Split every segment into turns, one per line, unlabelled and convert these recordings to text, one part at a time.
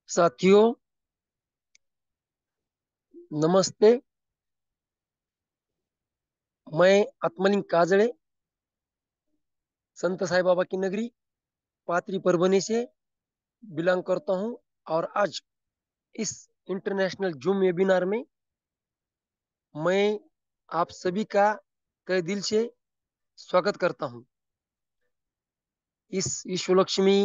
साथियों, नमस्ते। मैं आत्मलिंग काजड़े, संत साई बाबा की नगरी पात्री परभनी से बिलोंग करता हूं। और आज इस इंटरनेशनल जूम वेबिनार में मैं आप सभी का तहे दिल से स्वागत करता हूं। इस विश्वलक्ष्मी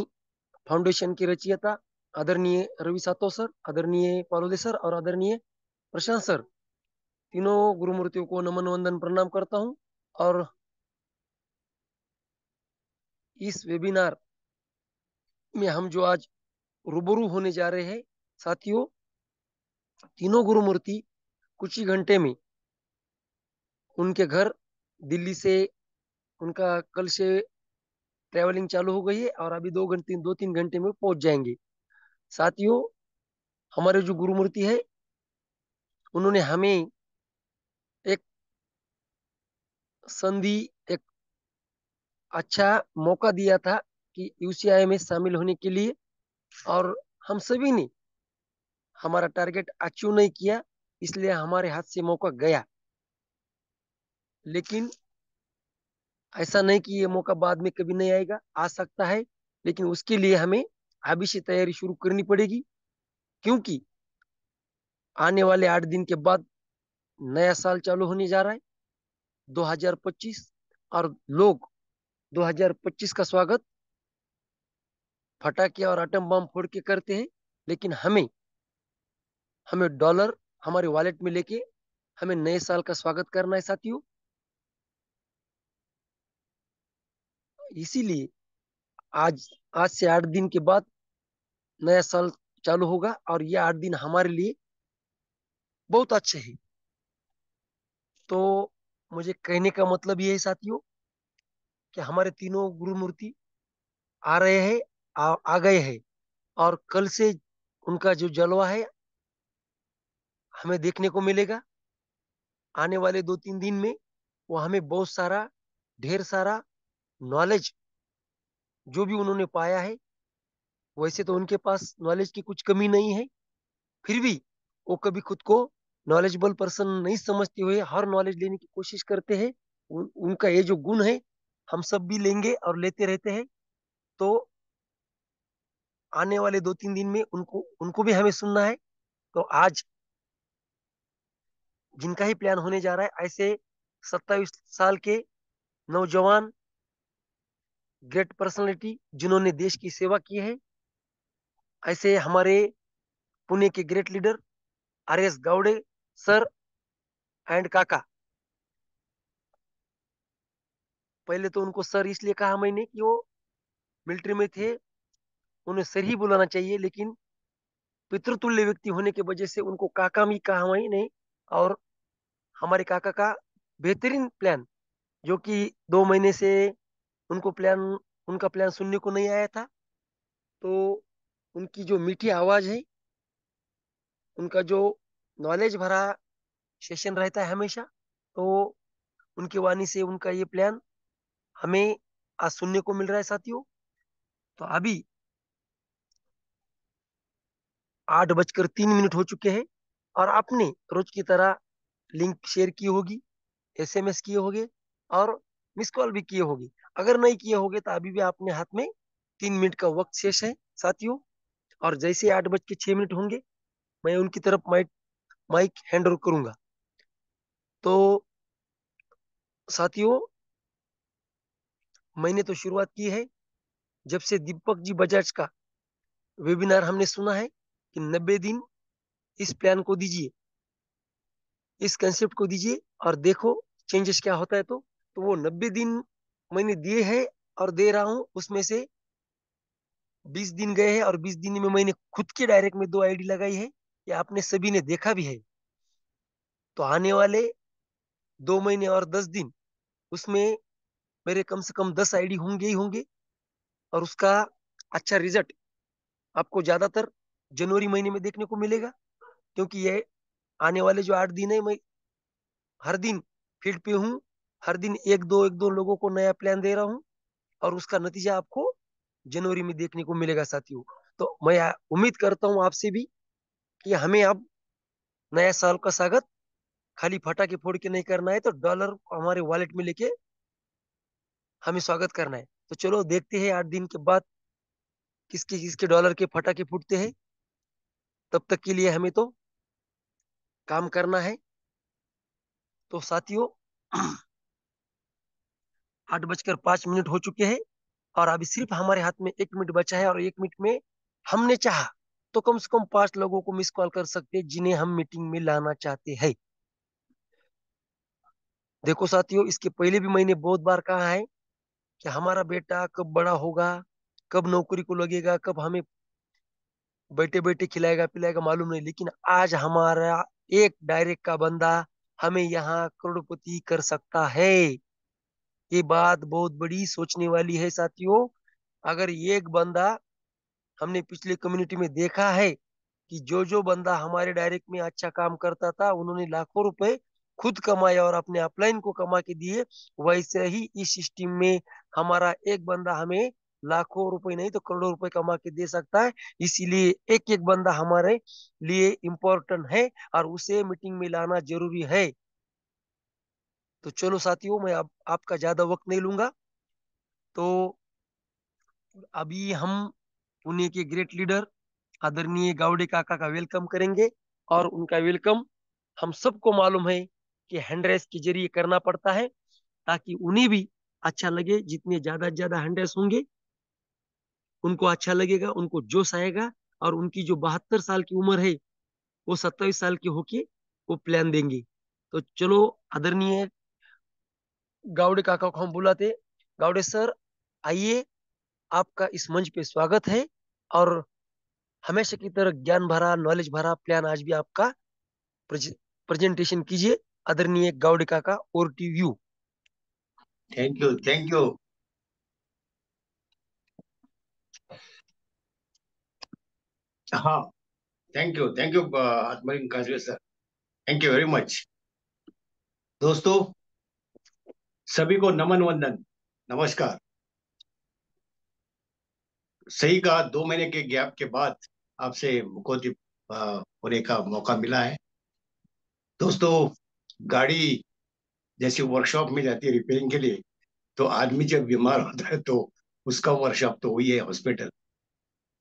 फाउंडेशन की रचयिता आदरणीय रवि सातो सर, आदरणीय पालोदे सर और आदरणीय प्रशांत सर, तीनों गुरुमूर्तियों को नमन वंदन प्रणाम करता हूं। और इस वेबिनार में हम जो आज रूबरू होने जा रहे हैं साथियों, तीनों गुरुमूर्ति कुछ ही घंटे में उनके घर दिल्ली से उनका कल से ट्रेवलिंग चालू हो गई है और अभी 2 3 घंटे में पहुंच जाएंगे। साथियों, हमारे जो गुरुमूर्ति है उन्होंने हमें एक संधि, एक अच्छा मौका दिया था कि यूसीआई में शामिल होने के लिए। और हम सभी ने हमारा टारगेट अचीव नहीं किया, इसलिए हमारे हाथ से मौका गया। लेकिन ऐसा नहीं कि ये मौका बाद में कभी नहीं आएगा, आ सकता है। लेकिन उसके लिए हमें अभी से तैयारी शुरू करनी पड़ेगी, क्योंकि आने वाले 8 दिन के बाद नया साल चालू होने जा रहा है, 2025। और लोग 2025 का स्वागत फटाके और आटम बम फोड़ के करते हैं, लेकिन हमें हमें डॉलर हमारे वॉलेट में लेके हमें नए साल का स्वागत करना है साथियों। इसीलिए आज आज से 8 दिन के बाद नया साल चालू होगा और ये 8 दिन हमारे लिए बहुत अच्छे हैं। तो मुझे कहने का मतलब ये है साथियों कि हमारे तीनों गुरु मूर्ति आ रहे हैं, आ गए हैं। और कल से उनका जो जलवा है हमें देखने को मिलेगा। आने वाले 2 3 दिन में वो हमें बहुत सारा, ढेर सारा नॉलेज जो भी उन्होंने पाया है, वैसे तो उनके पास नॉलेज की कुछ कमी नहीं है, फिर भी वो कभी खुद को नॉलेजेबल पर्सन नहीं समझते हुए हर नॉलेज लेने की कोशिश करते हैं। उनका ये जो गुण है हम सब भी लेंगे और लेते रहते हैं। तो आने वाले 2 3 दिन में उनको उनको भी हमें सुनना है। तो आज जिनका ही प्लान होने जा रहा है, ऐसे 27 साल के नौजवान ग्रेट पर्सनालिटी जिन्होंने देश की सेवा की है, ऐसे हमारे पुणे के great leader R S Gawade sir and काका। पहले तो उनको सर इसलिए कहा मैंने कि वो मिलिट्री में थे, उन्हें सर ही बुलाना चाहिए, लेकिन पितृतुल्य व्यक्ति होने की वजह से उनको काका भी कहा मैंने। और हमारे काका का बेहतरीन प्लान, जो कि 2 महीने से उनको प्लान उनका प्लान सुनने को नहीं आया था। तो उनकी जो मीठी आवाज है, उनका जो नॉलेज भरा सेशन रहता है हमेशा, तो उनकी वाणी से उनका ये प्लान हमें आज सुनने को मिल रहा है साथियों। तो अभी 8 बजकर 3 मिनट हो चुके हैं और आपने रोज की तरह लिंक शेयर की होगी, एसएमएस किए होंगे और मिस कॉल भी किए होंगे। अगर नहीं किए होंगे तो अभी भी अपने हाथ में 3 मिनट का वक्त शेष है साथियों। और जैसे 8 बज के 6 मिनट होंगे, मैं उनकी तरफ माइक माइक हैंड ओवर करूंगा। तो साथियों, मैंने तो शुरुआत की है जब से दीपक जी बजाज का वेबिनार हमने सुना है कि 90 दिन इस प्लान को दीजिए, इस कंसेप्ट को दीजिए और देखो चेंजेस क्या होता है। तो वो 90 दिन मैंने दिए हैं और दे रहा हूं। उसमें से 20 दिन गए हैं और 20 दिन में मैंने खुद के डायरेक्ट में 2 आईडी लगाई है, ये आपने सभी ने देखा भी है। तो आने वाले 2 महीने और 10 दिन उसमें मेरे कम से कम 10 आईडी होंगे ही होंगे। और उसका अच्छा रिजल्ट आपको ज्यादातर जनवरी महीने में देखने को मिलेगा, क्योंकि ये आने वाले जो 8 दिन है, मैं हर दिन फील्ड पे हूँ। हर दिन एक दो लोगों को नया प्लान दे रहा हूँ और उसका नतीजा आपको जनवरी में देखने को मिलेगा साथियों। तो मैं उम्मीद करता हूँ आपसे भी कि हमें अब नया साल का स्वागत खाली पटाखे फोड़ के नहीं करना है, तो डॉलर हमारे वॉलेट में लेके हमें स्वागत करना है। तो चलो देखते हैं 8 दिन के बाद किसके किसके डॉलर के पटाखे फूटते हैं। तब तक के लिए हमें तो काम करना है। तो साथियों, 8:05 हो चुके हैं और अभी सिर्फ हमारे हाथ में 1 मिनट बचा है, और 1 मिनट में हमने चाहा तो कम से कम 5 लोगों को मिस कॉल कर सकते हैं जिन्हें हम मीटिंग में लाना चाहते हैं। देखो साथियों, इसके पहले भी मैंने बहुत बार कहा है कि हमारा बेटा कब बड़ा होगा, कब नौकरी को लगेगा, कब हमें बैठे बैठे खिलाएगा पिलाएगा मालूम नहीं, लेकिन आज हमारा एक डायरेक्ट का बंदा हमें यहाँ करोड़पति कर सकता है। ये बात बहुत बड़ी सोचने वाली है साथियों। अगर एक बंदा, हमने पिछले कम्युनिटी में देखा है कि जो जो बंदा हमारे डायरेक्ट में अच्छा काम करता था उन्होंने लाखों रुपए खुद कमाए और अपने अपलाइन को कमा के दिए, वैसे ही इस सिस्टम में हमारा एक बंदा हमें लाखों रुपए नहीं तो करोड़ों रुपए कमा के दे सकता है। इसीलिए एक एक बंदा हमारे लिए इम्पोर्टेंट है और उसे मीटिंग में लाना जरूरी है। तो चलो साथियों, मैं अब आपका ज्यादा वक्त नहीं लूंगा। तो अभी हम पुणे के ग्रेट लीडर आदरणीय गावड़े काका का वेलकम करेंगे। और उनका वेलकम हम सबको मालूम है कि हैंड रेस के जरिए करना पड़ता है, ताकि उन्हें भी अच्छा लगे। जितने ज्यादा से ज्यादा हैंड रेस होंगे उनको अच्छा लगेगा, उनको जोश आएगा, और उनकी जो 72 साल की उम्र है वो 27 साल की होके वो प्लान देंगे। तो चलो, आदरणीय गावड़े काका को हम बुलाते। गावड़े सर, आइए, आपका इस मंच पे स्वागत है। और हमेशा की तरह ज्ञान भरा नॉलेज भरा प्लान आज भी आपका प्रेजेंटेशन कीजिए। आदरणीय गावड़े काका, over to you.
Thank you, thank you. हाँ, थैंक यू आत्मरिन Kajwe sir. Thank you very much. दोस्तों, सभी को नमन वंदन, नमस्कार। सही कहा, 2 महीने के गैप के बाद आपसे मुखोद्दीप होने का मौका मिला है। दोस्तों, गाड़ी जैसे वर्कशॉप में जाती है रिपेयरिंग के लिए, तो आदमी जब बीमार होता है तो उसका वर्कशॉप तो वही है, हॉस्पिटल।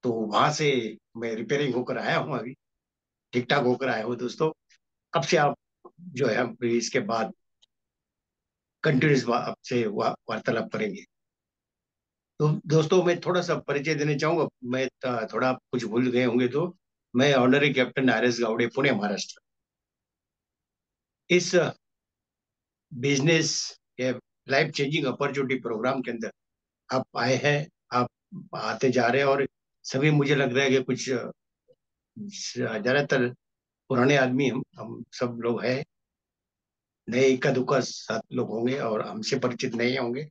तो वहां से मैं रिपेयरिंग होकर आया हूँ, अभी ठीक ठाक होकर आया हूँ। दोस्तों, अब से आप जो है हम इसके बाद कंटिन्यूस आपसे वार्तालाप करेंगे। तो दोस्तों, मैं थोड़ा सा परिचय देना चाहूंगा। मैं थोड़ा कुछ भूल गए होंगे तो मैं honorary captain R S Gawade, Pune, Maharashtra. इस बिजनेस या लाइफ चेंजिंग अपॉर्चुनिटी प्रोग्राम के अंदर आप आए हैं, आप आते जा रहे हैं, और सभी मुझे लग रहा है कि कुछ ज्यादातर पुराने आदमी हम सब लोग हैं। नए इक्का दुक्का 7 लोग होंगे और हमसे परिचित नहीं होंगे।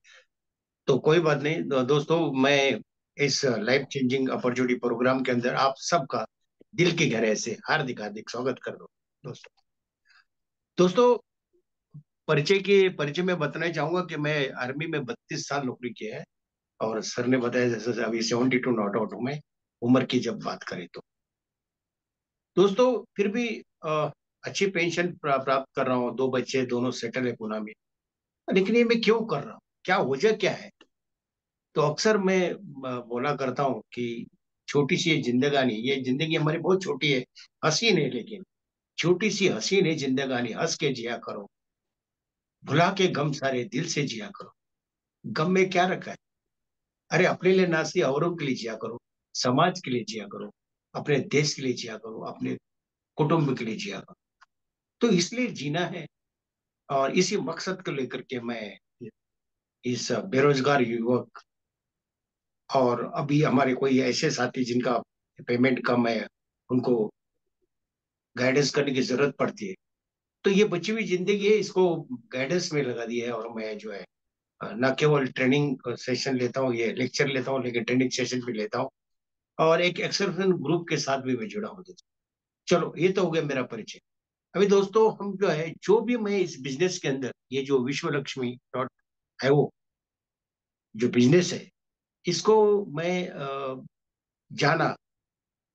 तो कोई बात नहीं। दोस्तों, मैं इस लाइफ चेंजिंग अपॉर्चुनिटी प्रोग्राम के अंदर आप सबका दिल की गहराई से हार्दिक हार्दिक स्वागत कर दो। दोस्तों दोस्तों परिचय में बताना चाहूंगा कि मैं आर्मी में 32 साल नौकरी किया है। और सर ने बताया जैसे अभी 72 नॉट आउट हूं मैं, उम्र की जब बात करें तो। दोस्तों, फिर भी अच्छी पेंशन प्राप्त कर रहा हूँ, 2 बच्चे, दोनों सेटल है पुणे में। लेकिन ये मैं क्यों कर रहा हूँ, क्या वजह क्या है? तो अक्सर मैं बोला करता हूँ कि छोटी सी ये जिंदगानी, ये जिंदगी हमारी बहुत छोटी है, हसीन है, लेकिन छोटी सी हसीन है जिंदगानी, हंस के जिया करो, भुला के गम सारे दिल से जिया करो। गम में क्या रखा है? अरे अपने लिए ना सी औरों के लिए जिया करो, समाज के लिए जिया करो, अपने देश के लिए जिया करो, अपने कुटुंब के लिए जिया करो। तो इसलिए जीना है। और इसी मकसद को लेकर के मैं इस बेरोजगार युवक, और अभी हमारे कोई ऐसे साथी जिनका पेमेंट कम है, उनको गाइडेंस करने की जरूरत पड़ती है, तो ये बची हुई जिंदगी है, इसको गाइडेंस में लगा दिया है। और मैं जो है न केवल ट्रेनिंग सेशन लेता हूँ, ये लेक्चर लेता हूँ, लेकिन ट्रेनिंग सेशन भी लेता हूँ, और एक एक्सरसाइज ग्रुप के साथ भी मैं जुड़ा हूँ। चलो, ये तो हो गया मेरा परिचय। अभी दोस्तों, हम जो है, जो भी मैं इस बिजनेस के अंदर, ये जो विश्व लक्ष्मी डॉट है, वो जो बिजनेस है, इसको मैं जाना,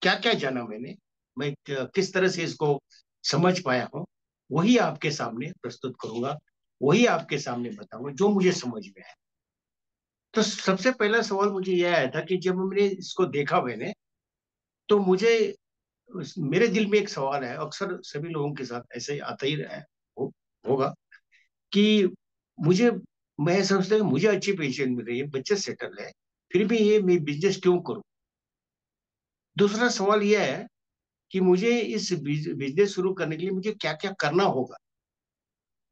क्या क्या जाना मैंने, मैं किस तरह से इसको समझ पाया हूँ, वही आपके सामने प्रस्तुत करूंगा, वही आपके सामने बताऊंगा जो मुझे समझ में आया। तो सबसे पहला सवाल मुझे यह आया था कि जब मैंने इसको देखा मैंने, तो मुझे मेरे दिल में एक सवाल है, अक्सर सभी लोगों के साथ ऐसे ही आता ही रहा है, हो, होगा कि मुझे मैं समझता हूँ मुझे अच्छी पेंशन मिल रही है, बच्चे सेटल है, फिर भी ये मैं बिजनेस क्यों करूं। दूसरा सवाल यह है कि मुझे इस बिजनेस शुरू करने के लिए मुझे क्या क्या करना होगा,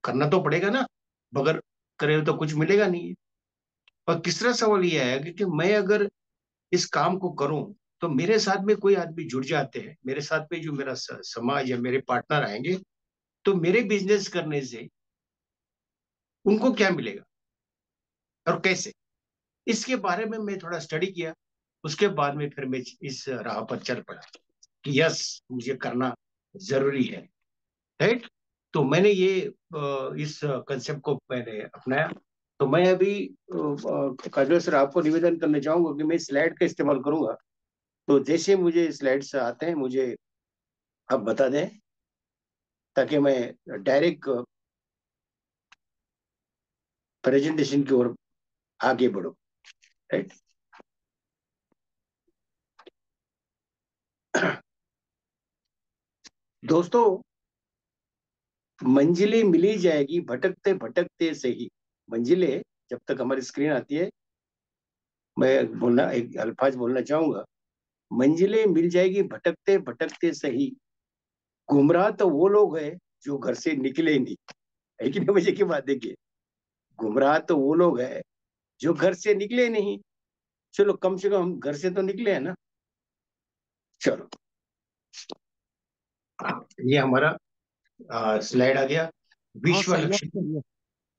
करना तो पड़ेगा ना, बगैर करे तो कुछ मिलेगा नहीं। और तीसरा सवाल यह है कि मैं अगर इस काम को करूं तो मेरे साथ में कोई आदमी जुड़ जाते हैं, मेरे साथ में जो मेरा समाज या मेरे पार्टनर आएंगे, तो मेरे बिजनेस करने से उनको क्या मिलेगा और कैसे, इसके बारे में मैं थोड़ा स्टडी किया। उसके बाद में फिर मैं इस राह पर चल पड़ा कि यस, मुझे करना जरूरी है, राइट। तो मैंने ये इस कंसेप्ट को मैंने अपनाया। तो मैं अभी काजल सर आपको निवेदन करना चाहूंगा कि मैं स्लाइड का इस्तेमाल करूंगा। तो जैसे मुझे स्लाइड्स आते हैं मुझे आप बता दें, ताकि मैं डायरेक्ट प्रेजेंटेशन की ओर आगे बढ़ूं, राइट। दोस्तों, मंजिलें मिली जाएगी भटकते भटकते से ही। मंजिलें, जब तक हमारी स्क्रीन आती है, मैं बोलना एक अल्फाज बोलना चाहूंगा। मंजिलें मिल जाएगी भटकते भटकते सही, गुमराह तो वो लोग हैं जो घर से निकले नहीं। है कि नहीं? मुझे की बात देखिए, गुमराह तो वो लोग हैं जो घर से निकले नहीं। चलो, कम से कम हम घर से तो निकले हैं ना। चलो, ये हमारा स्लाइड आ गया।
हाँ
Vishwa
sir, yes
Lakshmi
sir,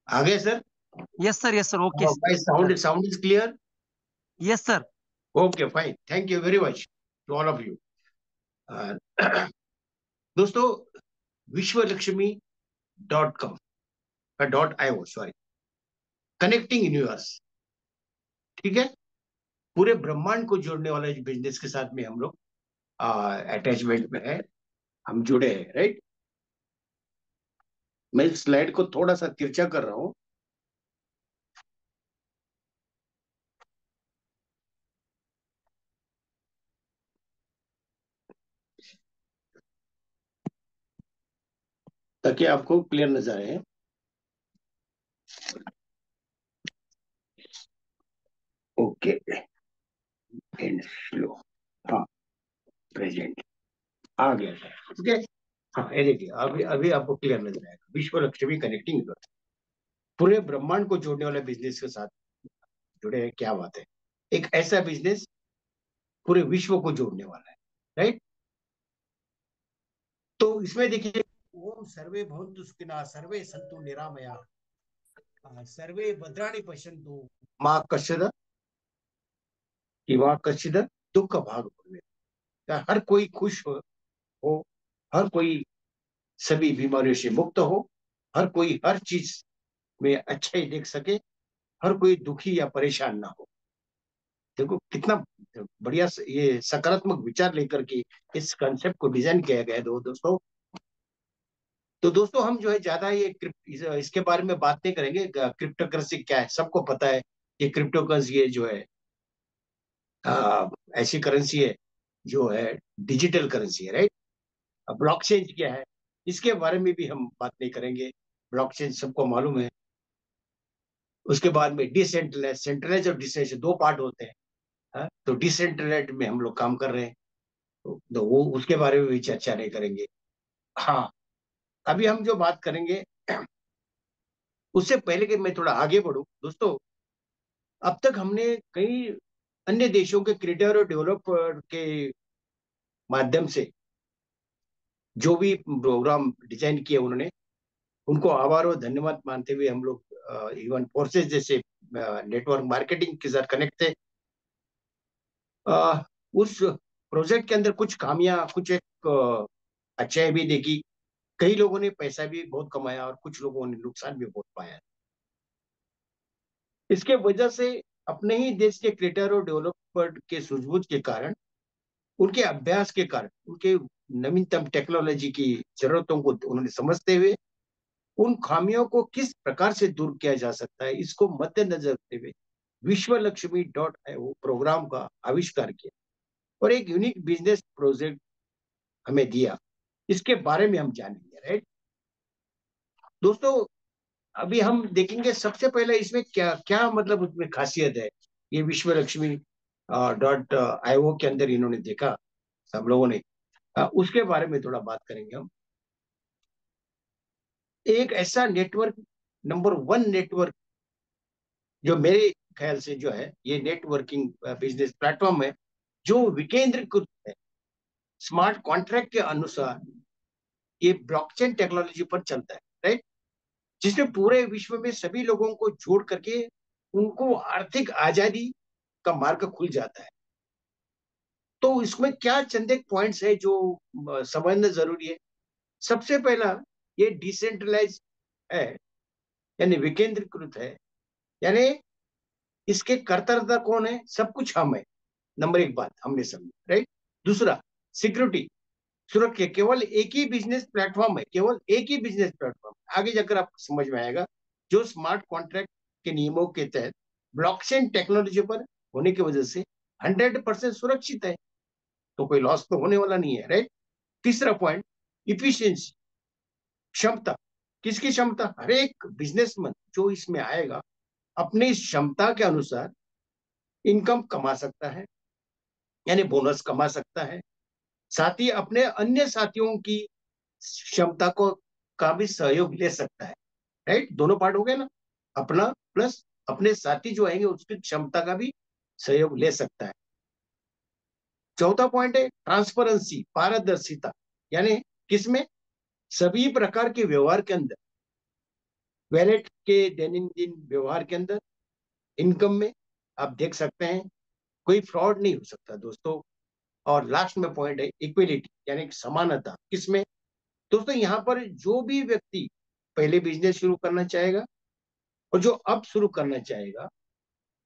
आ गए sir.
Yes sir, yes sir, okay
my
sir,
sound sound is clear.
Yes sir.
Okay fine, thank you very much to all of you. दोस्तों, विश्वलक्ष्मी.com का .io, सॉरी, कनेक्टिंग यूनिवर्स, ठीक है, पूरे ब्रह्मांड को जोड़ने वाला बिजनेस के साथ में हम लोग अटैचमेंट में है, हम जुड़े हैं, राइट। मैं इस स्लाइड को थोड़ा सा तिरछा कर रहा हूं ताकि आपको क्लियर नजर आए। ओके, एंड स्लो, हाँ, प्रेजेंट आ गया था, ठीक है। हाँ, ये देखिए, अभी अभी आपको क्लियर नजर आएगा। विश्व लक्ष्मी कनेक्टिंग यूनिवर्स, पूरे ब्रह्मांड को जोड़ने वाले बिजनेस के साथ जुड़े हैं, क्या बात है। एक ऐसा बिजनेस पूरे विश्व को जोड़ने वाला है, राइट। तो इसमें देखिए, ओम सर्वे भवन्तु सुखिनः, सर्वे सन्तु निरामया, सर्वे भद्राणि पश्यन्तु माँ कश्चित्, कि माँ कश्चित् दुख भाग भवे। हर कोई खुश हो, हर कोई सभी बीमारियों से मुक्त हो, हर कोई हर चीज में अच्छा ही देख सके, हर कोई दुखी या परेशान ना हो। देखो कितना बढ़िया ये सकारात्मक विचार लेकर के इस कंसेप्ट को डिजाइन किया गया है दोस्तों। तो दोस्तों, हम जो है ज्यादा ये इसके बारे में बात नहीं करेंगे। क्रिप्टो करेंसी क्या है, सबको पता है। ये क्रिप्टो करेंसी ये जो है ऐसी करेंसी है जो है डिजिटल करेंसी है, राइट। ब्लॉकचेन क्या है, इसके बारे में भी हम बात नहीं करेंगे। ब्लॉकचेन सबको मालूम है। उसके बाद में डिसेंट्रलाइज, सेंट्रलाइज और डिसेंट्रलाइज दो पार्ट होते हैं। हाँ? तो डिसेंट्रलाइज में हम लोग काम कर रहे हैं, तो वो उसके बारे में भी चर्चा नहीं करेंगे। हाँ, अभी हम जो बात करेंगे, उससे पहले कि मैं थोड़ा आगे बढ़ूं दोस्तों, अब तक हमने कई अन्य देशों के क्रिएटर और डेवलपर के माध्यम से जो भी प्रोग्राम डिजाइन किए उन्होंने, उनको आभार और धन्यवाद मानते हुए हम लोग इवन फोर्सेस जैसे नेटवर्क मार्केटिंग के साथ कनेक्ट थे। उस प्रोजेक्ट के अंदर कुछ खामियां, कुछ एक अच्छाई भी देखी। कई लोगों ने पैसा भी बहुत कमाया और कुछ लोगों ने नुकसान भी बहुत पाया। इसके वजह से अपने ही देश के क्रिएटर और डेवलपर के सूझबूझ के कारण उनके अभ्यास के कारण, उनके नवीनतम टेक्नोलॉजी की जरूरतों को उन्होंने समझते हुए उन खामियों को किस प्रकार से दूर किया जा सकता है, इसको मद्देनजर रखते हुए विश्व लक्ष्मी डॉट प्रोग्राम का आविष्कार किया और एक यूनिक बिजनेस प्रोजेक्ट हमें दिया। इसके बारे में हम जानेंगे, राइट दोस्तों। अभी हम देखेंगे सबसे पहले इसमें क्या क्या मतलब उसमें खासियत है। ये विश्व लक्ष्मी डॉट आईओ के अंदर इन्होंने देखा सब लोगों ने, उसके बारे में थोड़ा बात करेंगे हम। एक ऐसा नेटवर्क, नंबर वन नेटवर्क, जो मेरे ख्याल से जो है ये नेटवर्किंग बिजनेस प्लेटफॉर्म है जो विकेंद्रीकृत है, स्मार्ट कॉन्ट्रैक्ट के अनुसार ये ब्लॉकचेन टेक्नोलॉजी पर चलता है, राइट, जिसमें पूरे विश्व में सभी लोगों को जोड़ करके उनको आर्थिक आजादी का मार्ग खुल जाता है। तो इसमें क्या चंद एक पॉइंट्स है जो समझना जरूरी है। सबसे पहला, ये डिसेंट्रलाइज है, यानी विकेंद्रीकृत है, यानी इसके कर्ता कौन है, सब कुछ हम है। नंबर एक बात हमने समझी, राइट। दूसरा, सिक्योरिटी, सुरक्षा, केवल एक ही बिजनेस प्लेटफॉर्म है, केवल एक ही बिजनेस प्लेटफॉर्म, आगे जाकर आपको समझ में आएगा, जो स्मार्ट कॉन्ट्रैक्ट के नियमों के तहत ब्लॉकचेन टेक्नोलॉजी पर होने की वजह से 100% सुरक्षित है, तो कोई लॉस तो होने वाला नहीं है, राइट। तीसरा पॉइंट, इफिशियंसी, क्षमता। किसकी क्षमता? हर एक बिजनेसमैन जो इसमें आएगा अपनी क्षमता के अनुसार इनकम कमा सकता है, यानी बोनस कमा सकता है, साथ ही अपने अन्य साथियों की क्षमता को का भी सहयोग ले सकता है, राइट। दोनों पार्ट हो गए ना, अपना प्लस अपने साथी जो आएंगे उसकी क्षमता का भी सहयोग ले सकता है। चौथा पॉइंट है ट्रांसपेरेंसी, पारदर्शिता, यानी किसमें? सभी प्रकार के व्यवहार के अंदर, वैलेट के दैनंदिन व्यवहार के अंदर, इनकम में आप देख सकते हैं कोई फ्रॉड नहीं हो सकता दोस्तों। और लास्ट में पॉइंट है इक्वलिटी, यानी समानता। किसमें दोस्तों? यहाँ पर जो भी व्यक्ति पहले बिजनेस शुरू करना चाहेगा और जो अब शुरू करना चाहेगा,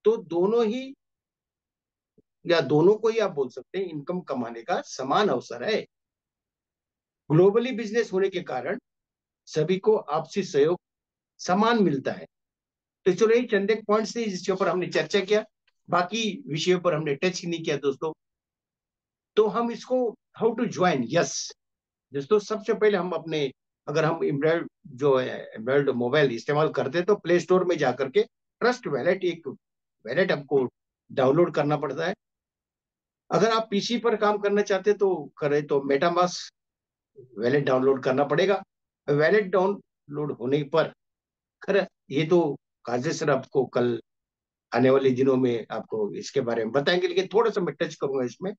तो दोनों ही, या दोनों को ही आप बोल सकते हैं, इनकम कमाने का समान अवसर है। ग्लोबली बिजनेस होने के कारण सभी को आपसी सहयोग समान मिलता है। तो चलो यही चंद एक पॉइंट्स थे जिसके ऊपर हमने चर्चा किया, बाकी विषयों पर हमने टच नहीं किया दोस्तों। तो हम इसको हाउ टू ज्वाइन, यस दोस्तों, सबसे पहले हम अपने, अगर हम एंड्रॉइड जो है एंड्रॉइड मोबाइल इस्तेमाल करते हैं तो प्ले स्टोर में जाकर के ट्रस्ट वैलेट, एक वैलेट हमको डाउनलोड करना पड़ता है। अगर आप पीसी पर काम करना चाहते तो करें तो मेटामास्क वैलेट डाउनलोड करना पड़ेगा। वैलेट डाउनलोड होने पर, खैर ये तो काजे सर आपको कल आने वाले दिनों में आपको इसके बारे में बताएंगे, लेकिन थोड़ा सा मैं टच करूंगा इसमें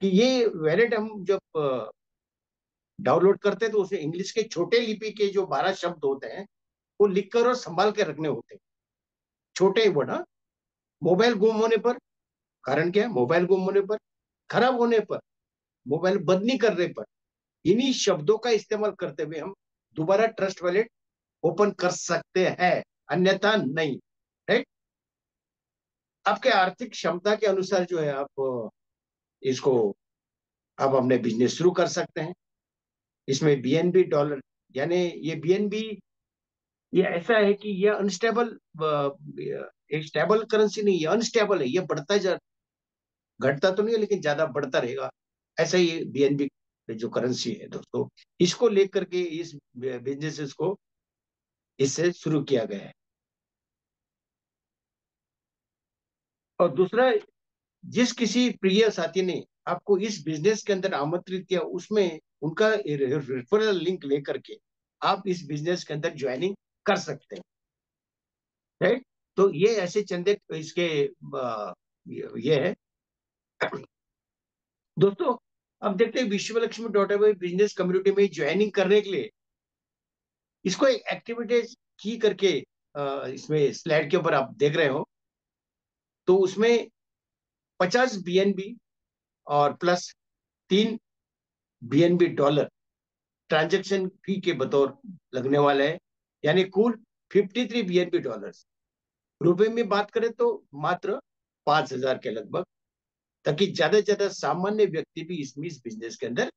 कि ये वैलेट हम जब डाउनलोड करते हैं तो उसमें इंग्लिश के छोटे लिपि के जो 12 शब्द होते हैं वो लिखकर और संभाल के रखने होते हैं, छोटे वर्ड। हाँ, मोबाइल गुम होने पर, कारण क्या है? मोबाइल गुम होने पर, खराब होने पर, मोबाइल बंद नहीं करने पर, इन्हीं शब्दों का इस्तेमाल करते हुए हम दोबारा ट्रस्ट वैलेट ओपन कर सकते हैं, अन्यथा नहीं, राइट। आपके आर्थिक क्षमता के अनुसार जो है आप इसको, आप अपने बिजनेस शुरू कर सकते हैं। इसमें बीएनबी डॉलर, यानी ये बीएनबी, ये ऐसा है कि ये अनस्टेबल, एक स्टेबल करेंसी नहीं, ये अनस्टेबल है, ये बढ़ता जा, घटता तो नहीं है लेकिन ज्यादा बढ़ता रहेगा, ऐसा ही बीएनबी जो करेंसी है दोस्तों, इसको लेकर के इस बिजनेस को इससे शुरू किया गया है। और दूसरा, जिस किसी प्रिय साथी ने आपको इस बिजनेस के अंदर आमंत्रित किया, उसमें उनका रेफरल लिंक लेकर के आप इस बिजनेस के अंदर ज्वाइनिंग कर सकते हैं, राइट। तो ये ऐसे चंदे इसके ये है दोस्तों। अब देखते हैं विश्व लक्ष्मी डॉट बिजनेस कम्युनिटी में ज्वाइनिंग करने के लिए इसको एक एक्टिविटीज की करके, इसमें स्लाइड के ऊपर आप देख रहे हो, तो उसमें 50 बीएनबी और प्लस 3 बीएनबी डॉलर ट्रांजेक्शन फी के बतौर लगने वाला है, यानी कुल 53 बीएनबी डॉलर। रुपए में बात करें तो मात्र 5,000 के लगभग ताकि ज्यादा से ज्यादा सामान्य व्यक्ति भी इस बिजनेस के अंदर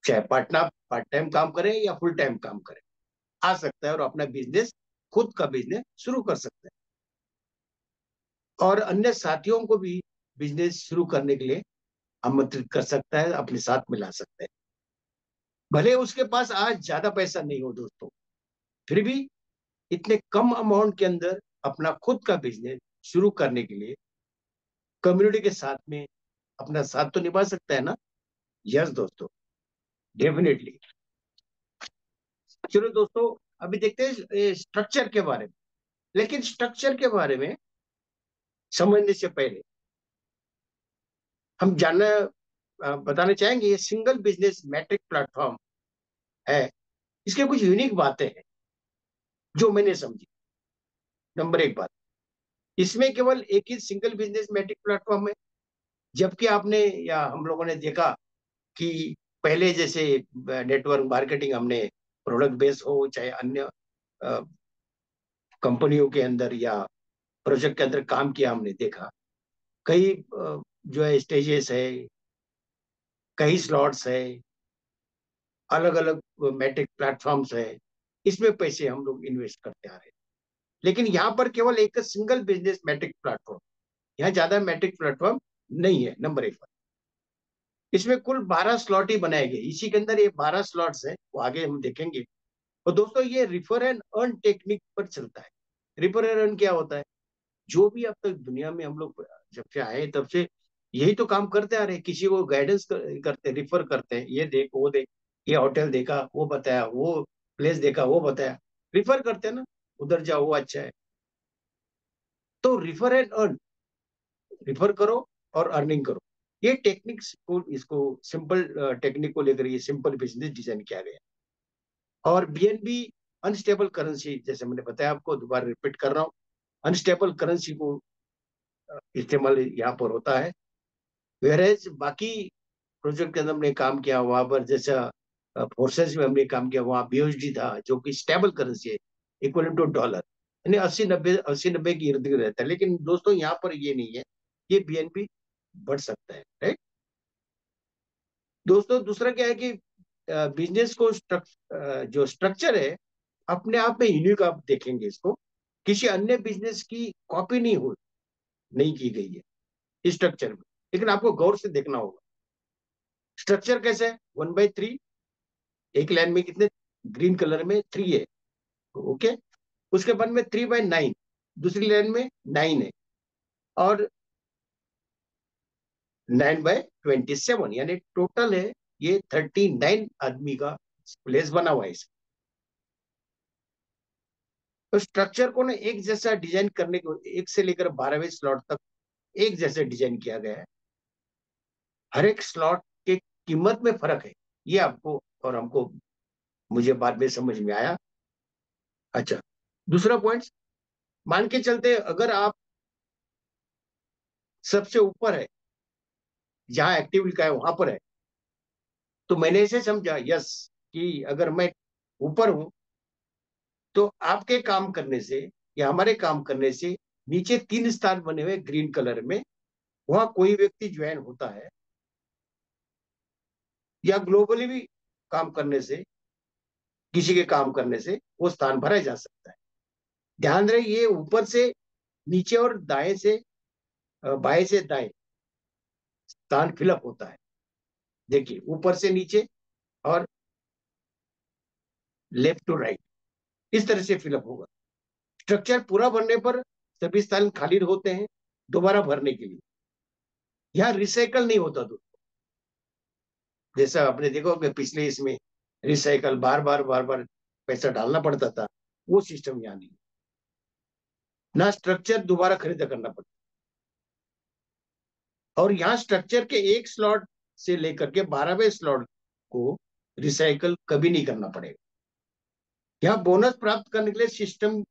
चाहे पार्ट टाइम काम करे या फुल टाइम काम करे, आ सकता है और अपना बिजनेस, खुद का बिजनेस शुरू कर सकता है, और अन्य साथियों को भी बिजनेस शुरू करने के लिए आमंत्रित कर सकता है, अपने साथ मिला सकता है। भले उसके पास आज ज्यादा पैसा नहीं हो दोस्तों, फिर भी इतने कम अमाउंट के अंदर अपना खुद का बिजनेस शुरू करने के लिए कम्युनिटी के साथ में अपना साथ तो निभा सकता है ना। यस दोस्तों, डेफिनेटली। चलो दोस्तों, अभी देखते हैं स्ट्रक्चर के बारे में। लेकिन स्ट्रक्चर के बारे में समझने से पहले हम बताना चाहेंगे, ये सिंगल बिजनेस मैट्रिक प्लेटफॉर्म है, इसके कुछ यूनिक बातें हैं जो मैंने समझी। नंबर एक बात, इसमें केवल एक ही सिंगल बिजनेस मैट्रिक प्लेटफॉर्म है, जबकि आपने या हम लोगों ने देखा कि पहले जैसे नेटवर्क मार्केटिंग हमने प्रोडक्ट बेस हो चाहे अन्य कंपनियों के अंदर या प्रोजेक्ट के अंदर काम किया, हमने देखा कई जो है स्टेजेस है, कई स्लॉट्स है, अलग अलग मैट्रिक प्लेटफॉर्म्स है, इसमें पैसे हम लोग इन्वेस्ट करते आ रहे हैं। लेकिन यहाँ पर केवल एक सिंगल बिजनेस मैट्रिक प्लेटफॉर्म, यहाँ ज्यादा मैट्रिक प्लेटफॉर्म नहीं है। नंबर एक, इसमें कुल 12 स्लॉट ही बनाए गए, इसी के अंदर ये 12 स्लॉट्स है, वो आगे हम देखेंगे। और दोस्तों, ये रिफर एंड अर्न टेक्निक पर चलता है। रिफर एंड अर्न क्या होता है? जो भी अब तक दुनिया में हम लोग जब से आए तब से यही तो काम करते आ रहे हैं, किसी को गाइडेंस करते, रिफर करते हैं, ये देख वो देख, ये होटल देखा वो बताया, वो प्लेस देखा वो बताया, रिफर करते हैं ना, उधर जाओ वो अच्छा है। तो रिफर एंड अर्न, रिफर करो और अर्निंग करो, ये टेक्निक्स को, इसको सिंपल टेक्निक को लेकर ये सिंपल बिजनेस डिजाइन किया गया। और बीएनबी अनस्टेबल करेंसी, जैसे मैंने बताया आपको, दोबारा रिपीट कर रहा हूँ, अनस्टेबल करेंसी को इस्तेमाल यहाँ पर होता है। वेरेज बाकी प्रोजेक्ट के अंदर हमने काम किया वहां पर, जैसा फोर्सेस में हमने काम किया, वहां बीओएसडी था जो कि स्टेबल करेंसी है, इक्वल टू डॉलर, यानी 80-90 की इर्द गिर्द रहता है। लेकिन दोस्तों यहाँ पर ये नहीं है, ये बीएनपी बढ़ सकता है, राइट दोस्तों। दूसरा क्या है कि बिजनेस को जो स्ट्रक्चर है अपने आप में यूनिक, आप देखेंगे इसको, किसी अन्य बिजनेस की कॉपी नहीं की गई है इस स्ट्रक्चर में, लेकिन आपको गौर से देखना होगा। स्ट्रक्चर कैसे है? 1/3, एक लाइन में कितने, ग्रीन कलर में 3 है, ओके। उसके बाद में 3/9, दूसरी लाइन में 9 है, और 9/27, यानी टोटल है ये 39 आदमी का प्लेस बना हुआ है। तो स्ट्रक्चर को ना एक जैसा डिजाइन करने को, एक से लेकर 12वें स्लॉट तक एक जैसे डिजाइन किया गया है। हर एक स्लॉट के कीमत में फर्क है, ये आपको और हमको, मुझे बाद में समझ में आया। अच्छा, दूसरा पॉइंट, मान के चलते अगर आप सबसे ऊपर है, जहां एक्टिव लिखा है वहां पर है, तो मैंने इसे समझा यस कि अगर मैं ऊपर हूं तो आपके काम करने से या हमारे काम करने से नीचे 3 स्थान बने हुए ग्रीन कलर में, वहां कोई व्यक्ति ज्वाइन होता है या ग्लोबली भी काम करने से, किसी के काम करने से वो स्थान भरा जा सकता है। ध्यान रहे, ये ऊपर से नीचे और दाएं से बाएं से दाएं स्थान फिलअप होता है। देखिए, ऊपर से नीचे और लेफ्ट टू राइट, इस तरह से फिलअप होगा। स्ट्रक्चर पूरा भरने पर सभी स्थान खाली होते हैं दोबारा भरने के लिए। यहाँ रिसाइकल नहीं होता दोस्तों, जैसा आपने देखो कि पिछले इसमें रिसाइकल बार बार पैसा डालना पड़ता था, वो सिस्टम यहाँ नहीं। ना स्ट्रक्चर दोबारा खरीदा करना पड़ता, और यहाँ स्ट्रक्चर के एक स्लॉट से लेकर के 12वें स्लॉट को रिसाइकल कभी नहीं करना पड़ेगा। यहाँ बोनस प्राप्त करने के लिए सिस्टम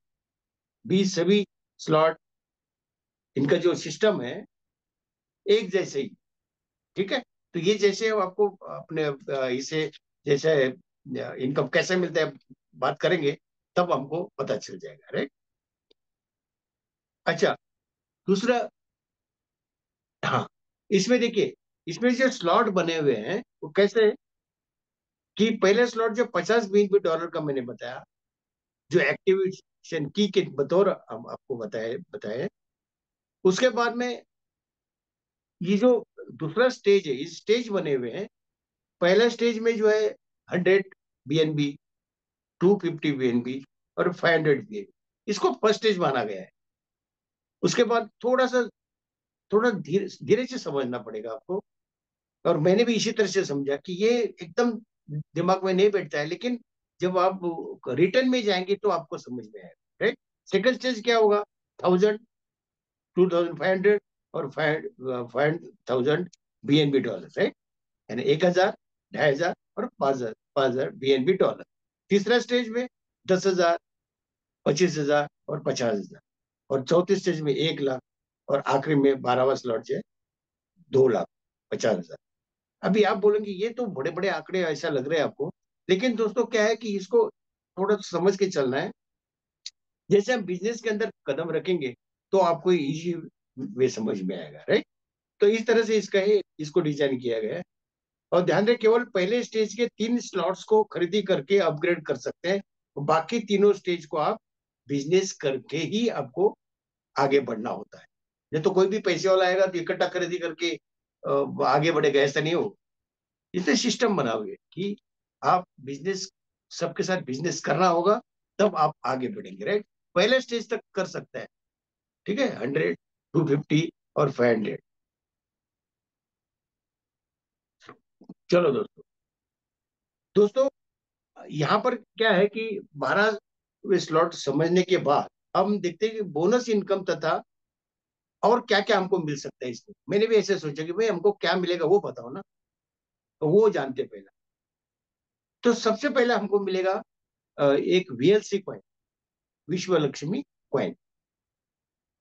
भी सभी स्लॉट, इनका जो सिस्टम है एक जैसे ही, ठीक है। तो ये जैसे आपको अपने इसे जैसे इनकम कैसे मिलता है बात करेंगे, तब हमको पता चल जाएगा, राइट। अच्छा, दूसरा इसमें देखिए, इसमें जो स्लॉट बने हुए हैं वो कैसे है कि पहले स्लॉट जो 50 BNB डॉलर का मैंने बताया, जो एक्टिवेशन की के बतौर हम आपको बताए बताए, उसके बाद में ये जो दूसरा स्टेज है, इस स्टेज बने हुए हैं। पहला स्टेज में जो है 100 BNB, 250 BNB और 500 BNB, इसको फर्स्ट स्टेज माना गया है। उसके बाद थोड़ा धीरे धीरे से समझना पड़ेगा आपको, और मैंने भी इसी तरह से समझा कि ये एकदम दिमाग में नहीं बैठता है, लेकिन जब आप रिटर्न में जाएंगे तो आपको समझ में आएगा, राइट। सेकंड स्टेज क्या होगा? 1000, 2500 और 5000 BNB डॉलर, राइट। यानी 1000, 2500 और 5000 BNB डॉलर। तीसरा स्टेज में 10,000, 25,000 और 50,000। और चौथे स्टेज में 1 लाख। और आखिरी में 12वां स्लॉट जो है 2,50,000। अभी आप बोलेंगे ये तो बड़े बड़े आंकड़े ऐसा लग रहे हैं आपको, लेकिन दोस्तों क्या है कि इसको थोड़ा समझ के चलना है। जैसे हम बिजनेस के अंदर कदम रखेंगे तो आपको इजी वे समझ में आएगा, राइट। तो इस तरह से इसको डिजाइन किया गया है। और ध्यान रहे, केवल पहले स्टेज के 3 स्लॉट्स को खरीदी करके अपग्रेड कर सकते हैं, बाकी तीनों स्टेज को आप बिजनेस करके ही आपको आगे बढ़ना होता है। नहीं तो कोई भी पैसे वाला आएगा तो इकट्ठा खरीदी करके आगे बढ़ेगा, ऐसा नहीं हो। इसलिए सिस्टम बनाओगे कि आप बिजनेस, सबके साथ बिजनेस करना होगा, तब आप आगे बढ़ेंगे, राइट। पहले स्टेज तक कर सकते हैं, ठीक है, 100, 250 और 500। चलो दोस्तों, दोस्तों यहाँ पर क्या है कि 12 स्लॉट समझने के बाद हम देखते हैं कि बोनस इनकम तथा और क्या क्या हमको मिल सकता है इसमें। मैंने भी ऐसे सोचा कि भाई हमको क्या मिलेगा वो बताओ ना, तो वो जानते पहला। तो सबसे पहले हमको मिलेगा एक VLC कॉइन, विश्व लक्ष्मी कॉइन।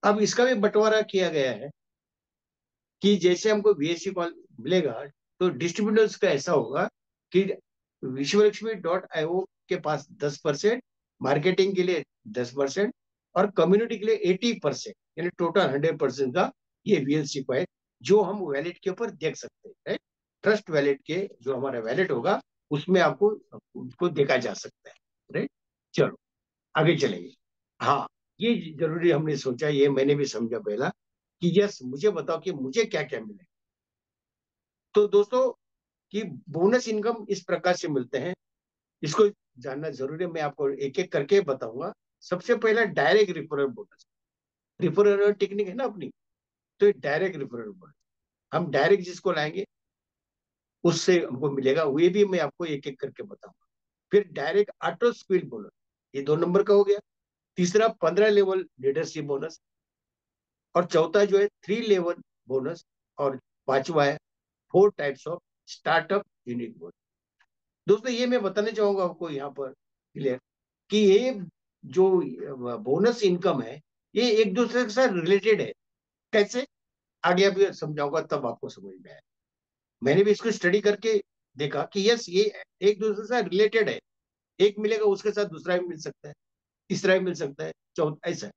अब इसका भी बंटवारा किया गया है कि जैसे हमको VLC कॉइन मिलेगा, तो डिस्ट्रीब्यूटर्स का ऐसा होगा कि विश्वलक्ष्मी.io के पास 10%, मार्केटिंग के लिए 10% और कम्युनिटी के लिए 80%, यानी टोटल 100% का ये VLC कॉइन, जो हम वैलेट के ऊपर देख सकते हैं। ट्रस्ट वैलेट के जो हमारा वैलेट होगा उसमें आपको उसको देखा जा सकता है, राइट। चलो आगे चलेंगे। हाँ, ये जरूरी हमने सोचा, ये मैंने भी समझा पहला कि यस मुझे बताओ कि मुझे क्या क्या मिले। तो दोस्तों कि बोनस इनकम इस प्रकार से मिलते हैं, इसको जानना जरूरी है। मैं आपको एक एक करके बताऊंगा। सबसे पहला direct referral bonus, referral technique है ना अपनी, तो ये डायरेक्ट रिफरल बोनस हम डायरेक्ट जिसको लाएंगे उससे हमको मिलेगा, ये भी मैं आपको एक एक करके बताऊंगा। फिर डायरेक्ट ऑटो स्किल बोनस, ये 2 नंबर का हो गया। तीसरा 15 लेवल लीडरशिप बोनस। और चौथा जो है 3 लेवल बोनस। और पांचवा है 4 types of startup unit bonus. दोस्तों ये मैं बताना चाहूंगा आपको यहाँ पर क्लियर कि ये जो बोनस इनकम है ये एक दूसरे के साथ रिलेटेड है। कैसे? आगे अभी समझाऊंगा तब आपको समझ में आए। मैंने भी इसको स्टडी करके देखा कि यस ये एक दूसरे से रिलेटेड है। एक मिलेगा उसके साथ दूसरा भी मिल सकता है, तीसरा भी मिल सकता है, चौथा, ऐसा।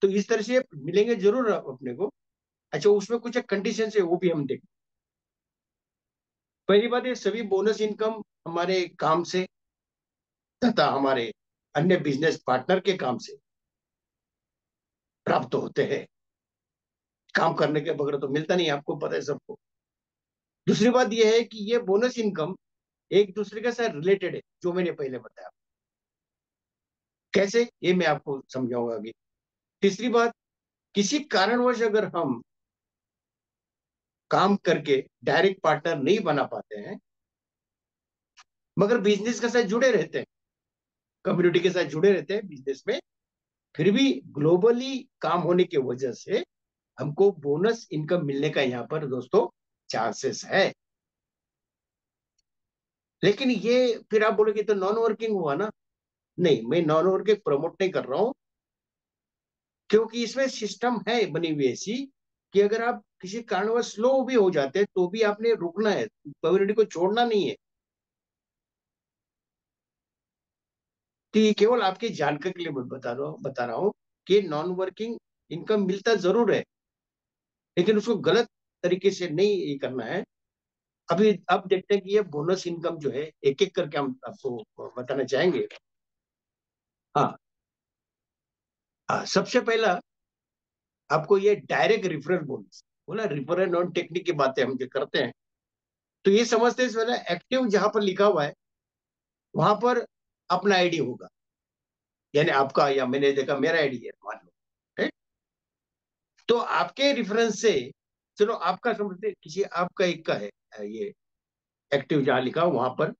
तो इस तरह से मिलेंगे जरूर अपने को। अच्छा, उसमें कुछ कंडीशन है वो भी हम देखें। पहली बात, ये सभी बोनस इनकम हमारे काम से तथा हमारे अन्य बिजनेस पार्टनर के काम से प्राप्त होते हैं। काम करने के बगैर तो मिलता नहीं, आपको पता है सबको। दूसरी बात यह है कि ये बोनस इनकम एक दूसरे के साथ रिलेटेड है, जो मैंने पहले बताया। कैसे, ये मैं आपको समझाऊंगा आगे। तीसरी बात, किसी कारणवश अगर हम काम करके डायरेक्ट पार्टनर नहीं बना पाते हैं, मगर बिजनेस के साथ जुड़े रहते हैं, कम्युनिटी के साथ जुड़े रहते हैं बिजनेस में, फिर भी ग्लोबली काम होने की वजह से हमको बोनस इनकम मिलने का यहाँ पर दोस्तों चांसेस है। लेकिन ये फिर आप बोलोगे तो नॉन वर्किंग हुआ ना। नहीं, मैं नॉन वर्किंग प्रमोट नहीं कर रहा हूं, क्योंकि इसमें सिस्टम है बनी हुई ऐसी कि अगर आप किसी कारणवश स्लो भी हो जाते हैं तो भी आपने रुकना है, कम्युनिटी को छोड़ना नहीं है। तो ये केवल आपकी जानकारी के लिए मैं बता रहा हूँ कि नॉन वर्किंग इनकम मिलता जरूर है, लेकिन उसको गलत तरीके से नहीं ये करना है। अभी अब देखते हैं कि ये बोनस इनकम जो है एक एक करके हम आपको बताना चाहेंगे। हाँ, सबसे पहला आपको ये डायरेक्ट रेफरल बोनस बोला, रेफरल नॉन टेक्निक की बातें हम जो करते हैं, तो ये समझते हैं इसमें एक्टिव जहां पर लिखा हुआ है वहां पर अपना आईडी होगा, यानी आपका या मैंने देखा मेरा आईडी है मान लो, right? तो आपके रेफरेंस से, चलो आपका समझते किसी आपका एक का है ये एक्टिव जहां लिखा हो वहां पर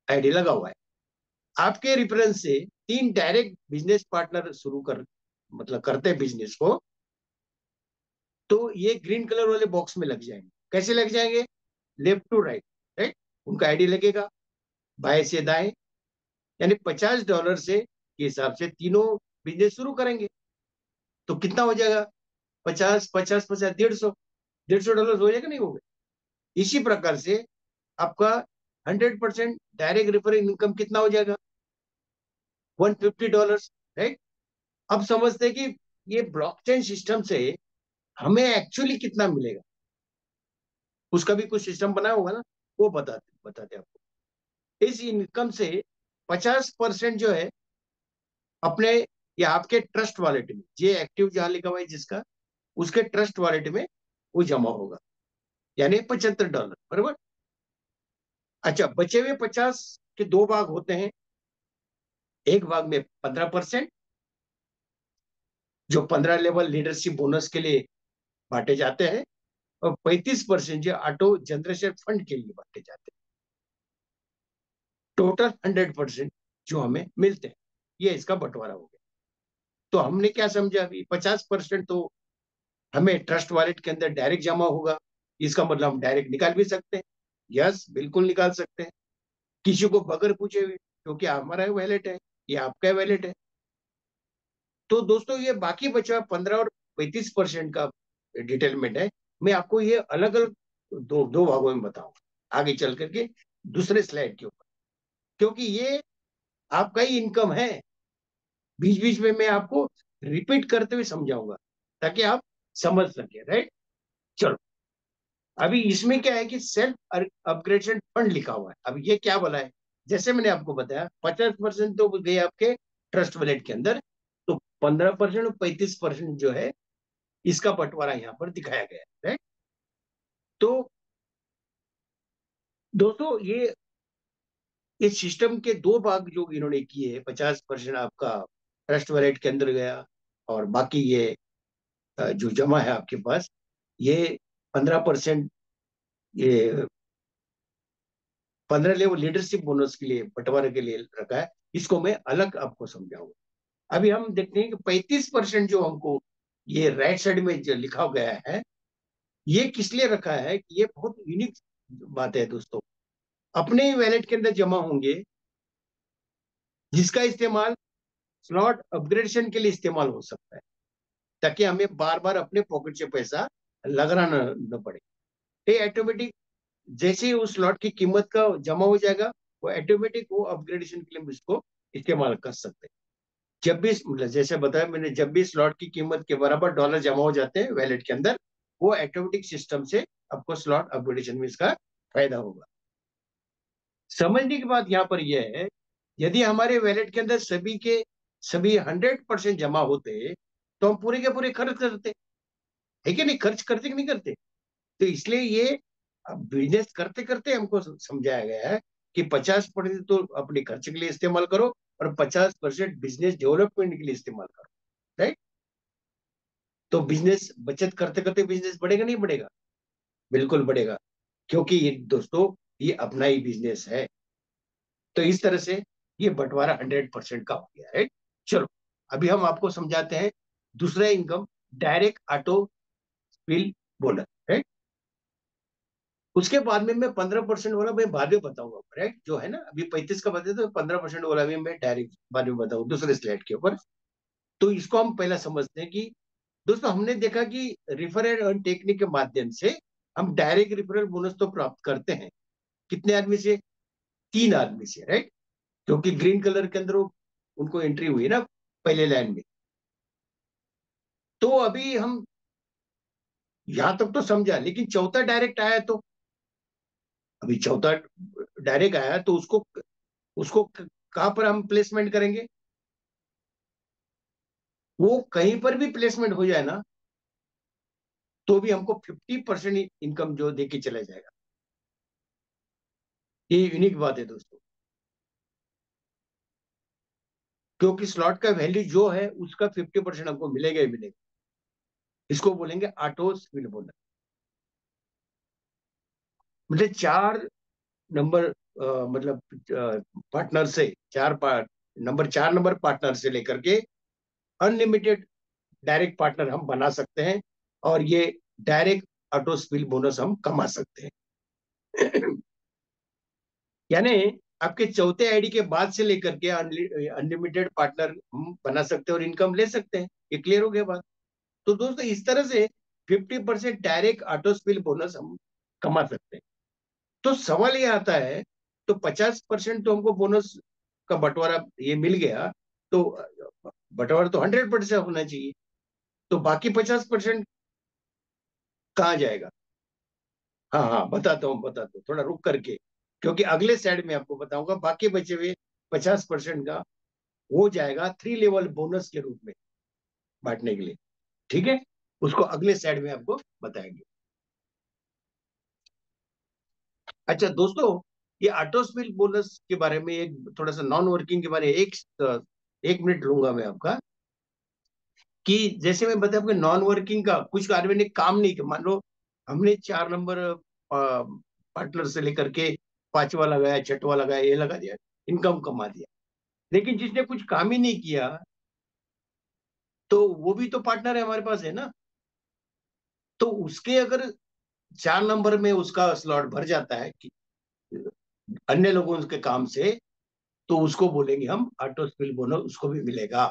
आईडी लगा हुआ है, आपके रेफरेंस से तीन डायरेक्ट बिजनेस पार्टनर शुरू कर मतलब करते हैं बिजनेस को, तो ये ग्रीन कलर वाले बॉक्स में लग जाएंगे। कैसे लग जाएंगे? लेफ्ट टू राइट, राइट, उनका आईडी लगेगा बाएं से दाएं, यानी $50 से के हिसाब से तीनों बिजनेस शुरू करेंगे। तो कितना हो जाएगा? 50 50 50 150, $150 हो जाएगा नहीं होगा? इसी प्रकार से आपका 100% डायरेक्ट रेफरल इनकम कितना हो जाएगा? $150, राइट। अब समझते हैं कि ये ब्लॉकचेन सिस्टम से हमें एक्चुअली कितना मिलेगा, उसका भी कुछ सिस्टम बनाया होगा ना, वो बताते बताते आपको। इस इनकम से 50% जो है अपने या आपके ट्रस्ट वॉलेट में, ये एक्टिव जहां लिखा हुआ है जिसका, उसके ट्रस्ट वॉलेट में वो जमा होगा, यानी $75, बराबर। अच्छा, बचे हुए 50 के दो भाग होते हैं। एक भाग में 15% जो 15 लेवल लीडरशिप बोनस के लिए बांटे जाते हैं, और 35% जो ऑटो जनरेशन फंड के लिए बांटे जाते हैं। टोटल 100% जो हमें मिलते हैं, ये इसका बंटवारा हो गया। तो हमने क्या समझा, अभी 50% तो हमें ट्रस्ट वॉलेट के अंदर डायरेक्ट जमा होगा, इसका मतलब हम डायरेक्ट निकाल भी सकते हैं। यस, बिल्कुल निकाल सकते हैं, किसी को बगैर पूछे हुए, क्योंकि हमारा वैलेट है, ये आपका वैलेट है। तो दोस्तों ये बाकी बचा 15 और 35% का डिटेलमेंट है, मैं आपको ये अलग अलग दो दो भागों में बताऊंगा आगे चल करके दूसरे स्लाइड के ऊपर, क्योंकि ये आपका ही इनकम है। बीच बीच में मैं आपको रिपीट करते हुए समझाऊंगा ताकि आप समझ सके, राइट। चलो, अभी इसमें क्या है कि सेल्फ अपग्रेडेशन फंड लिखा हुआ है। अब ये क्या बोला है, जैसे मैंने आपको बताया 50% तो गए आपके ट्रस्ट वॉलेट के अंदर, तो 15% और 35% जो है इसका बंटवारा यहाँ पर दिखाया गया है, राइट। तो दोस्तों ये इस सिस्टम के दो भाग जो इन्होंने किए, 50% आपका ट्रस्ट वॉलेट के अंदर गया, और बाकी ये जो जमा है आपके पास, ये 15% ये 15 लेवल लीडरशिप बोनस के लिए बंटवारे के लिए रखा है। इसको मैं अलग आपको समझाऊंगा। अभी हम देखते हैं कि 35% जो हमको ये राइट साइड में जो लिखा गया है, ये किस लिए रखा है कि ये बहुत यूनिक बात है दोस्तों। अपने वैलेट के अंदर जमा होंगे, जिसका इस्तेमाल स्लॉट अपग्रेडेशन के लिए इस्तेमाल हो सकता है, ताकि हमें बार बार अपने पॉकेट से पैसा लगाना न पड़े। ये ऑटोमेटिक जैसे ही उस स्लॉट की कीमत का जमा हो जाएगा, वो ऑटोमेटिक वो अपग्रेडेशन के लिए हम इसको इस्तेमाल कर सकते हैं। जब भी मतलब जैसे बताया मैंने, जब भी स्लॉट की कीमत के बराबर डॉलर जमा हो जाते हैं वैलेट के अंदर, वो ऑटोमेटिक सिस्टम से आपको स्लॉट अपग्रेडेशन में इसका फायदा होगा। समझने की बात यहाँ पर यह है, यदि हमारे वैलेट के अंदर सभी के सभी 100% जमा होते, तो हम पूरे के पूरे खर्च करते, है कि नहीं? खर्च करते कि नहीं करते? तो इसलिए ये बिजनेस करते करते हमको समझाया गया है कि 50% तो अपने खर्च के लिए इस्तेमाल करो, और 50% बिजनेस डेवलपमेंट के लिए इस्तेमाल करो, राइट। तो बिजनेस बचत करते करते बिजनेस बढ़ेगा नहीं बढ़ेगा? बिल्कुल बढ़ेगा, क्योंकि ये दोस्तों ये अपना ही बिजनेस है। तो इस तरह से ये बंटवारा 100% का हो गया, राइट। चलो, अभी हम आपको समझाते हैं दूसरा income, direct auto bill bonus, right. उसके बाद में मैं 15% वाला मैं बाद में बताऊंगा, राइट। जो है ना, अभी 35 का बता, तो 15% वाला भी मैं डायरेक्ट बाद में बताऊंगा दूसरे स्लाइड के ऊपर। तो इसको हम पहला समझते हैं कि दोस्तों हमने देखा कि रिफरल एंड टेक्निक के माध्यम से हम डायरेक्ट रिफरल बोनस तो प्राप्त करते हैं। कितने आदमी से? 3 आदमी से, राइट। क्योंकि ग्रीन कलर के अंदर उनको एंट्री हुई ना पहले लाइन में। तो अभी हम यहां तक तो समझा, लेकिन चौथा डायरेक्ट आया तो, अभी चौथा डायरेक्ट आया तो उसको उसको कहां पर हम प्लेसमेंट करेंगे? वो कहीं पर भी प्लेसमेंट हो जाए ना, तो भी हमको 50% इनकम जो देके चला जाएगा। ये यूनिक बात है दोस्तों, क्योंकि स्लॉट का वैल्यू जो है उसका 50% हमको मिलेगा ही मिलेगा। इसको बोलेंगे ऑटो स्पिन बोनस। मतलब चार नंबर मतलब पार्टनर से, चार पार्ट नंबर, चार नंबर पार्टनर से लेकर के अनलिमिटेड डायरेक्ट पार्टनर हम बना सकते हैं, और ये डायरेक्ट ऑटो स्पिल बोनस हम कमा सकते हैं। यानी आपके चौथे आईडी के बाद से लेकर के अनलिमिटेड पार्टनर हम बना सकते हैं और इनकम ले सकते हैं। ये क्लियर हो गया बात? तो दोस्तों इस तरह से 50% डायरेक्ट ऑटो स्पिल बोनस हम कमा सकते हैं। तो सवाल ये आता है, तो 50% तो हमको बोनस का बंटवारा ये मिल गया, तो बंटवारा तो 100% होना चाहिए, तो बाकी 50% कहाँ जाएगा? हाँ हाँ, बताता हूँ थोड़ा रुक करके, क्योंकि अगले साइड में आपको बताऊंगा बाकी बचे हुए 50% का हो जाएगा 3 लेवल बोनस के रूप में बांटने के लिए। ठीक है, उसको अगले साइड में आपको बताएंगे। अच्छा दोस्तों, ये ऑटो स्पिल बोनस के बारे में एक थोड़ा सा नॉन वर्किंग के बारे में एक मिनट लूंगा मैं आपका, कि जैसे मैं बताया आपको नॉन वर्किंग का, कुछ आदमी ने काम नहीं किया, मान लो हमने 4 नंबर पार्टनर से लेकर के पांचवा लगाया, छठवा लगाया, ये लगा दिया, इनकम कमा दिया, लेकिन जिसने कुछ काम ही नहीं किया, तो वो भी तो पार्टनर है हमारे पास, है ना? तो उसके अगर 4 नंबर में उसका स्लॉट भर जाता है कि अन्य लोगों के काम से, तो उसको बोलेंगे हम ऑटो स्पिल बोनस, उसको भी मिलेगा,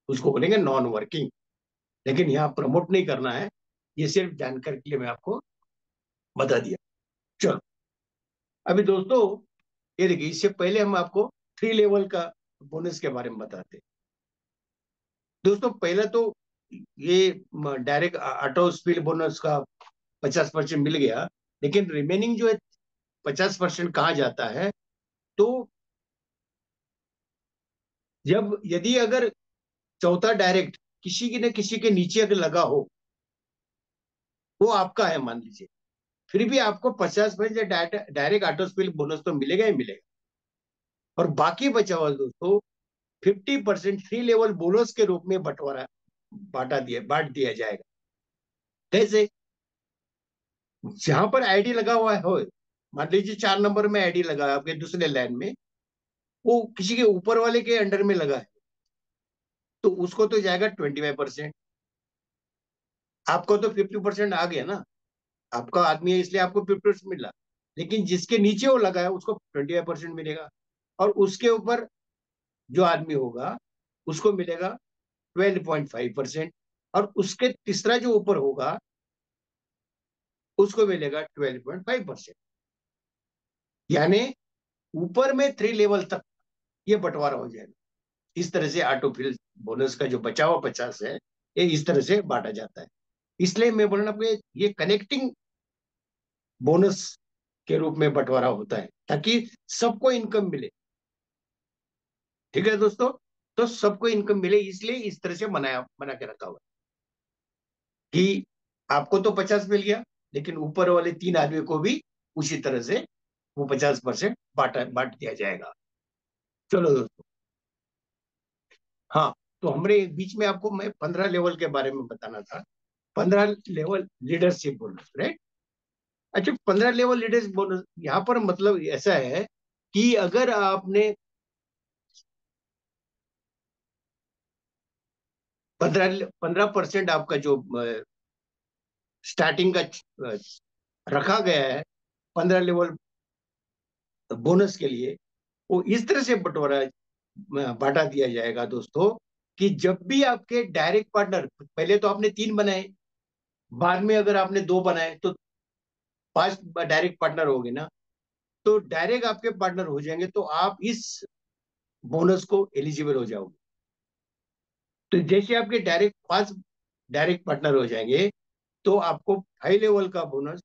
उसको बोलेंगे नॉन वर्किंग। लेकिन यहाँ प्रमोट नहीं करना है, ये सिर्फ जानकारी के लिए मैं आपको बता दिया। चलो, अभी दोस्तों ये देखिए, इससे पहले हम आपको 3 लेवल का बोनस के बारे में बताते हैं। दोस्तों पहले तो ये डायरेक्ट ऑटो स्पिल बोनस का 50% मिल गया, लेकिन रिमेनिंग जो है 50% कहाँ जाता है? तो जब यदि अगर चौथा डायरेक्ट किसी की न किसी के नीचे अगर लगा हो, वो आपका है मान लीजिए, फिर भी आपको 50% डायरेक्ट ऑटो स्पिल बोनस तो मिलेगा ही मिलेगा, और बाकी बचा हुआ दोस्तों 50% 3 लेवल बोनस के रूप में बंटवारा बांट दिया जाएगा। कैसे? जहां पर आईडी लगा हुआ है हो, मान लीजिए 4 नंबर में आईडी लगा है आपके दूसरे लाइन में, वो किसी के ऊपर वाले के अंडर में लगा है, तो उसको तो जाएगा 25%। आपको तो 50% आ गया ना, आपका आदमी है इसलिए आपको 50% मिला, लेकिन जिसके नीचे वो लगा है उसको 25% मिलेगा, और उसके ऊपर जो आदमी होगा उसको मिलेगा 12.5%, और उसके तीसरा जो ऊपर होगा उसको मिलेगा 12.5%। यानी ऊपर में 3 लेवल तक ये बंटवारा हो जाएगा। इस तरह से ऑटो फिल बोनस का जो बचा हुआ 50 है, ये इस तरह से बांटा जाता है। इसलिए मैं बोल रहा हूँ ये कनेक्टिंग बोनस के रूप में बंटवारा होता है, ताकि सबको इनकम मिले। ठीक है दोस्तों, तो सबको इनकम मिले, इसलिए इस तरह से बना के रखा हुआ है कि आपको तो 50 मिल गया, लेकिन ऊपर वाले 3 आदमी को भी उसी तरह से वो 50% बांट दिया जाएगा। चलो दोस्तों, हाँ, तो हमने बीच में आपको मैं 15 लेवल के बारे में बताना था। 15 लेवल लीडरशिप बोनस, राइट? अच्छा, 15 लेवल लीडरशिप बोनस यहाँ पर मतलब ऐसा है कि अगर आपने 15% आपका जो स्टार्टिंग का रखा गया है 15 लेवल बोनस के लिए, वो इस तरह से बंटवारा बांटा दिया जाएगा दोस्तों, कि जब भी आपके डायरेक्ट पार्टनर, पहले तो आपने 3 बनाए, बाद में अगर आपने 2 बनाए, तो 5 डायरेक्ट पार्टनर हो गए ना, तो डायरेक्ट आपके पार्टनर हो जाएंगे, तो आप इस बोनस को एलिजिबल हो जाओगे। तो जैसे आपके डायरेक्ट 5 डायरेक्ट पार्टनर हो जाएंगे, तो आपको हाई लेवल का बोनस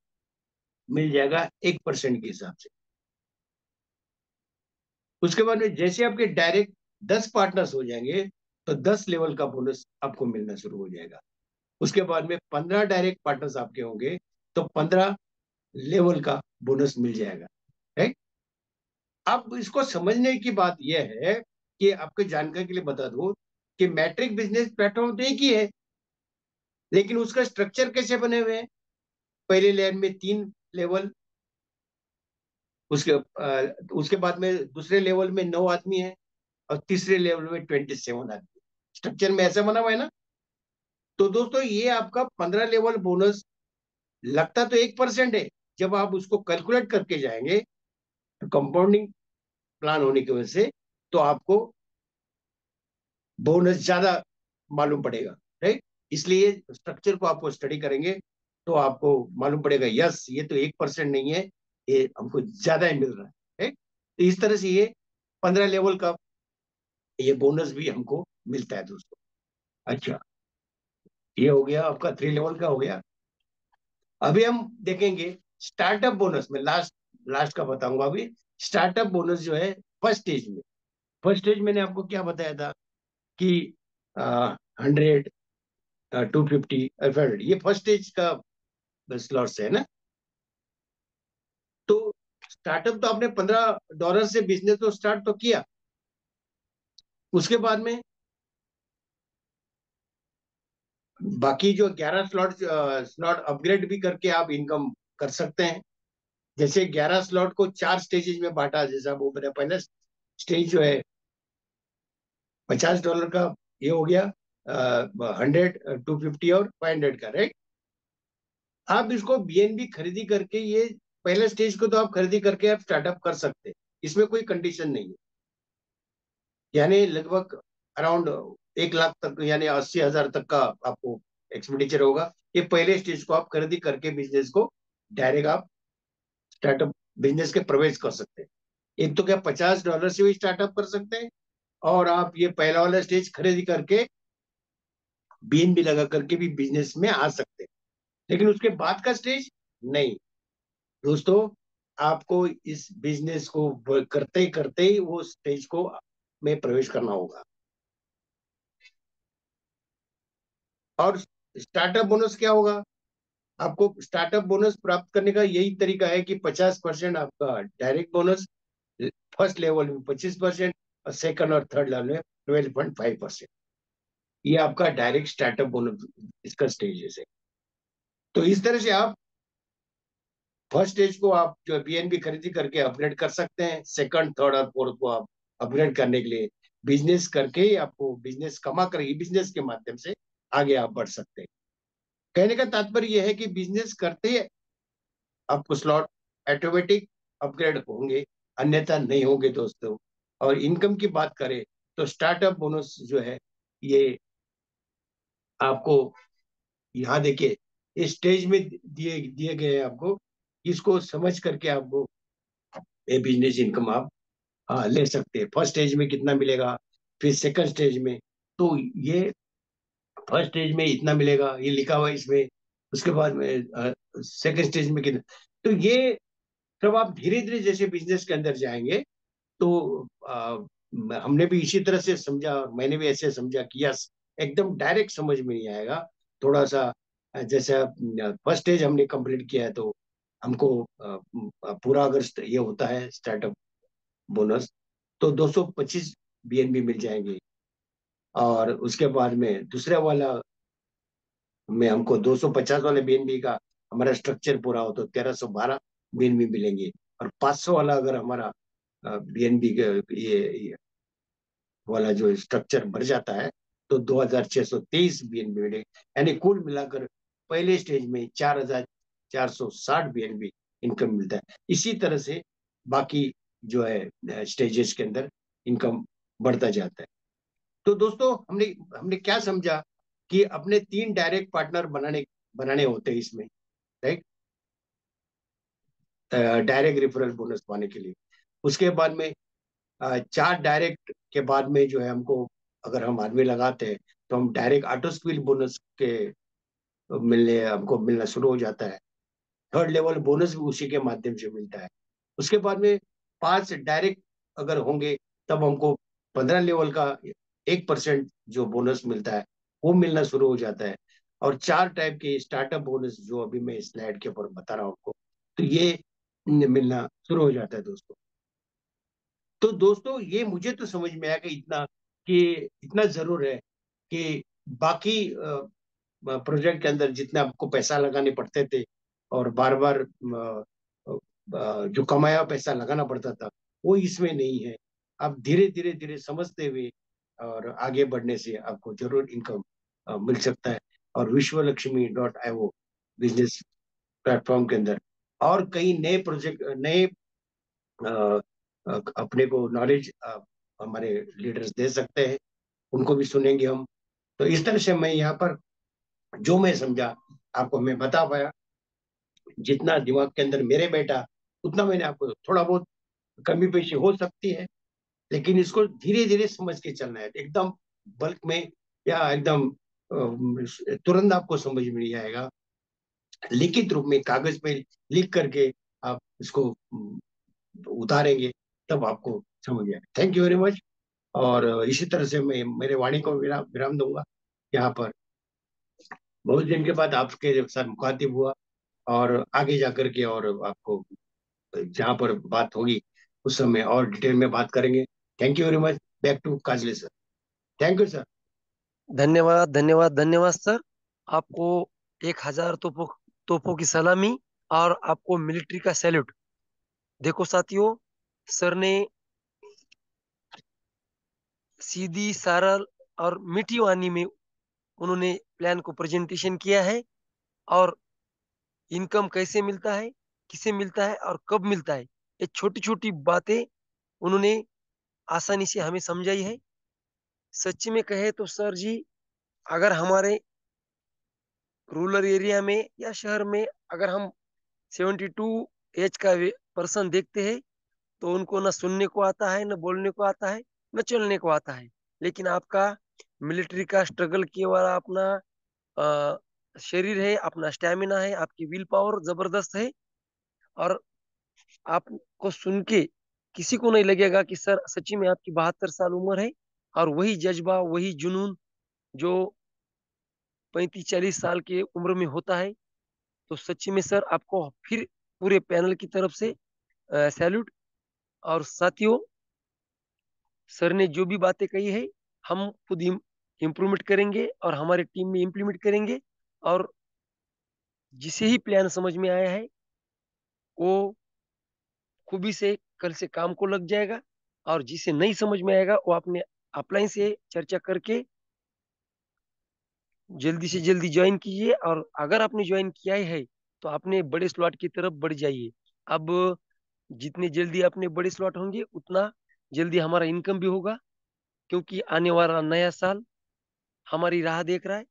मिल जाएगा 1% के हिसाब से। उसके बाद में जैसे आपके डायरेक्ट 10 पार्टनर्स हो जाएंगे तो 10 लेवल का बोनस आपको मिलना शुरू हो जाएगा। उसके बाद में 15 डायरेक्ट पार्टनर्स आपके होंगे तो 15 लेवल का बोनस मिल जाएगा। राइट। अब इसको समझने की बात यह है कि आपके जानकारी के लिए बता दूं कि मैट्रिक बिजनेस प्लेटफॉर्म तो एक ही है, लेकिन उसका स्ट्रक्चर कैसे बने हुए हैं। पहले लेयर में 3 लेवल, उसके बाद में दूसरे लेवल में 9 आदमी है, और तीसरे लेवल में 27 आदमी। स्ट्रक्चर में ऐसा बना हुआ है ना। तो दोस्तों ये आपका 15 लेवल बोनस लगता तो 1% है, जब आप उसको कैलकुलेट करके जाएंगे कंपाउंडिंग प्लान होने की वजह से, तो आपको बोनस ज्यादा मालूम पड़ेगा। राइट। इसलिए स्ट्रक्चर को आपको स्टडी करेंगे तो आपको मालूम पड़ेगा, यस ये तो 1% नहीं है, ये हमको ज्यादा ही मिल रहा है। राइट। तो इस तरह से ये 15 लेवल का ये बोनस भी हमको मिलता है दोस्तों। अच्छा, ये हो गया आपका 3 लेवल का हो गया। अभी हम देखेंगे स्टार्टअप बोनस में, लास्ट लास्ट का बताऊंगा अभी। स्टार्टअप बोनस जो है फर्स्ट स्टेज में, फर्स्ट स्टेज मैंने आपको क्या बताया था कि 100, 250, 500, ये फर्स्ट स्टेज का स्लॉट्स है ना। तो स्टार्टअप तो आपने $15 से बिजनेस तो स्टार्ट तो किया। उसके बाद में बाकी जो 11 स्लॉट अपग्रेड भी करके आप इनकम कर सकते हैं। जैसे 11 स्लॉट को 4 स्टेजेस में बांटा, जैसा वो मेरा पहला स्टेज जो है $50 का, ये हो गया 100, 250 और 500 का। राइट। आप इसको बीएनबी खरीदी करके, ये पहले स्टेज को तो आप खरीदी करके आप स्टार्टअप कर सकते हैं, इसमें कोई कंडीशन नहीं है। यानी लगभग अराउंड 1 लाख तक, यानी 80,000 तक का आपको एक्सपेंडिचर होगा। ये पहले स्टेज को आप खरीदी करके बिजनेस को डायरेक्ट आप स्टार्टअप बिजनेस के प्रवेश कर सकते हैं। एक तो क्या $50 से भी स्टार्टअप कर सकते हैं, और आप ये पहला वाला स्टेज खरीदी करके बीएनबी लगा करके भी बिजनेस में आ सकते हैं। लेकिन उसके बाद का स्टेज नहीं दोस्तों, आपको इस बिजनेस को करते करते ही वो स्टेज को में प्रवेश करना होगा। और स्टार्टअप बोनस क्या होगा। आपको स्टार्टअप बोनस प्राप्त करने का यही तरीका है कि 50% आपका डायरेक्ट बोनस, फर्स्ट लेवल में 25% और सेकंड और थर्ड लेवल में 12.5%। ये आपका डायरेक्ट स्टार्टअप बोनस इसका स्टेज है। तो इस तरह से आप फर्स्ट स्टेज को आप जो बीएनबी खरीदी करके अपग्रेड कर सकते हैं। सेकंड, थर्ड और फोर्थ को आप अपग्रेड करने के लिए बिजनेस करके ही आपको बिजनेस कमा कर ही बिजनेस के माध्यम से आगे आप बढ़ सकते हैं। कहने का तात्पर्य यह है कि बिजनेस करते ही आपको स्लॉट ऑटोमेटिक अपग्रेड होंगे, अन्यथा नहीं होंगे दोस्तों। और इनकम की बात करें तो स्टार्टअप बोनस जो है ये आपको यहाँ देखिए इस स्टेज में दिए दिए गए हैं आपको। इसको समझ करके आपको ये बिजनेस इनकम आप ले सकते हैं। फर्स्ट स्टेज में कितना मिलेगा, फिर सेकंड स्टेज में, तो ये फर्स्ट स्टेज में इतना मिलेगा, ये लिखा हुआ है इसमें। उसके बाद में सेकंड स्टेज में कितना। तो ये जब आप धीरे धीरे जैसे बिजनेस के अंदर जाएंगे तो हमने भी इसी तरह से समझा, और मैंने भी ऐसे समझा कि यस, एकदम डायरेक्ट समझ में नहीं आएगा। थोड़ा सा जैसे फर्स्ट स्टेज हमने कंप्लीट किया है तो हमको पूरा अगर ये होता है स्टार्टअप बोनस तो 225 बीएनबी मिल जाएंगे। और उसके बाद में दूसरे वाला में हमको 250 वाले बीएनबी का हमारा स्ट्रक्चर पूरा हो तो 1312 बीएनबी मिलेंगे। और 500 वाला अगर हमारा बीएनबी ये वाला जो स्ट्रक्चर बढ़ जाता है तो 2623 बीएनबी मिलेंगे। यानी कुल मिलाकर पहले स्टेज में 4460 बीएनबी इनकम मिलता है। इसी तरह से बाकी जो है स्टेजेस के अंदर इनकम बढ़ता जाता है। तो दोस्तों हमने हमने क्या समझा कि अपने 3 डायरेक्ट पार्टनर बनाने बनाने होते हैं इसमें। राइट। डायरेक्ट रेफरल बोनस पाने के लिए। उसके बाद में 4 डायरेक्ट के बाद में जो है हमको, अगर हम आदमी लगाते हैं तो हम डायरेक्ट ऑटो स्किल बोनस के मिलने हमको मिलना शुरू हो जाता है। थर्ड लेवल बोनस भी उसी के माध्यम से मिलता है। उसके बाद में 5 डायरेक्ट अगर होंगे तब हमको 15 लेवल का 1% जो बोनस मिलता है वो मिलना शुरू हो जाता है। और 4 टाइप के स्टार्टअप बोनस जो अभी मैं स्लाइड के ऊपर बता रहा हूँ आपको, तो ये मिलना शुरू हो जाता है दोस्तों। तो दोस्तों ये मुझे तो समझ में आया कि इतना जरूर है कि बाकी प्रोजेक्ट के अंदर जितने आपको पैसा लगाने पड़ते थे और बार बार जो कमाया हुआ पैसा लगाना पड़ता था, वो इसमें नहीं है। आप धीरे धीरे धीरे समझते हुए और आगे बढ़ने से आपको जरूर इनकम मिल सकता है। और विश्वलक्ष्मी.io बिजनेस प्लेटफॉर्म के अंदर और कई नए प्रोजेक्ट, नए अपने को नॉलेज हमारे लीडर्स दे सकते हैं, उनको भी सुनेंगे हम। तो इस तरह से मैं यहाँ पर जो मैं समझा आपको मैं बता पाया। जितना दिमाग के अंदर मेरे बैठा उतना मैंने आपको, थोड़ा बहुत कमी पेशी हो सकती है, लेकिन इसको धीरे धीरे समझ के चलना है। एकदम बल्क में या एकदम तुरंत आपको समझ में नहीं आएगा। लिखित रूप में कागज पे लिख करके आप इसको उतारेंगे तब आपको समझ आएगा। Thank you very much. और इसी तरह से मैं मेरे वाणी को विराम विराम दूंगा यहाँ पर। बहुत दिन के बाद आपके साथ मुखातिब हुआ, और आगे जाकर के और आपको जहाँ पर बात होगी उस समय और डिटेल में बात करेंगे। Thank you very much. Back to Kajle sir. Thank you sir.
धन्यवाद धन्यवाद धन्यवाद सर। आपको 1000 तोपों की सलामी और आपको मिलिट्री का सैल्यूट। देखो साथियों, सर ने सीधी सरल और मीठी वाणी में उन्होंने प्लान को प्रेजेंटेशन किया है, और इनकम कैसे मिलता है, किसे मिलता है और कब मिलता है, ये छोटी छोटी बातें उन्होंने आसानी से हमें समझाई है। सच्ची में कहे तो सर जी, अगर हमारे रूरल एरिया में या शहर में अगर हम 72 एज का पर्सन देखते हैं, तो उनको न सुनने को आता है, न बोलने को आता है, न चलने को आता है। लेकिन आपका मिलिट्री का स्ट्रगल किए वाला अपना अ, शरीर है, अपना स्टैमिना है, आपकी विल पावर जबरदस्त है। और आपको सुन के किसी को नहीं लगेगा कि सर सच्ची में आपकी 72 साल उम्र है, और वही जज्बा, वही जुनून जो 35-40 साल की उम्र में होता है। तो सच्ची में सर आपको फिर पूरे पैनल की तरफ से सैल्यूट। और साथियों, सर ने जो भी बातें कही है, हम खुद इम्प्रूवमेंट करेंगे और हमारे टीम में इम्प्लीमेंट करेंगे। और जिसे ही प्लान समझ में आया है, वो खूबी से कल से काम को लग जाएगा। और जिसे नहीं समझ में आएगा, वो अपने अपलाइन से चर्चा करके जल्दी से जल्दी ज्वाइन कीजिए। और अगर आपने ज्वाइन किया ही है, तो अपने बड़े स्लॉट की तरफ बढ़ जाइए। अब जितने जल्दी अपने बड़े स्लॉट होंगे, उतना जल्दी हमारा इनकम भी होगा, क्योंकि आने वाला नया साल हमारी राह देख रहा है,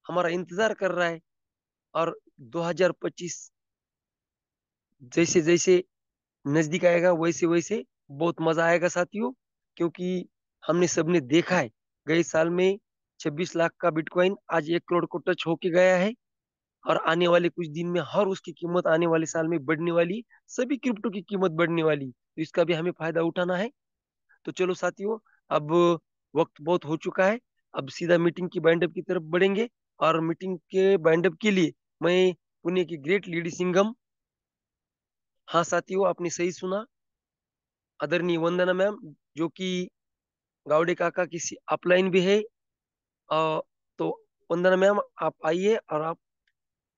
हमारा इंतजार कर रहा है। और 2025 जैसे जैसे नजदीक आएगा, वैसे वैसे बहुत मजा आएगा साथियों। क्योंकि हमने सबने देखा है, गए साल में 26 लाख का बिटकॉइन आज 1 करोड़ को टच होके गया है। और आने वाले कुछ दिन में हर उसकी कीमत आने वाले साल में बढ़ने वाली, सभी क्रिप्टो की कीमत बढ़ने वाली, तो इसका भी हमें फायदा उठाना है। तो चलो साथियों, अब वक्त बहुत हो चुका है। अब सीधा मीटिंग की बाइंड अप की तरफ बढ़ेंगे। और मीटिंग के बाइंड अप के लिए मैं पुणे की ग्रेट लेडी सिंघम, हाँ साथियों आपने सही सुना, आदरणीय वंदना मैम, जो कि गावड़े काका की अपलाइन भी है। तो वंदना मैम, आप आइए और आप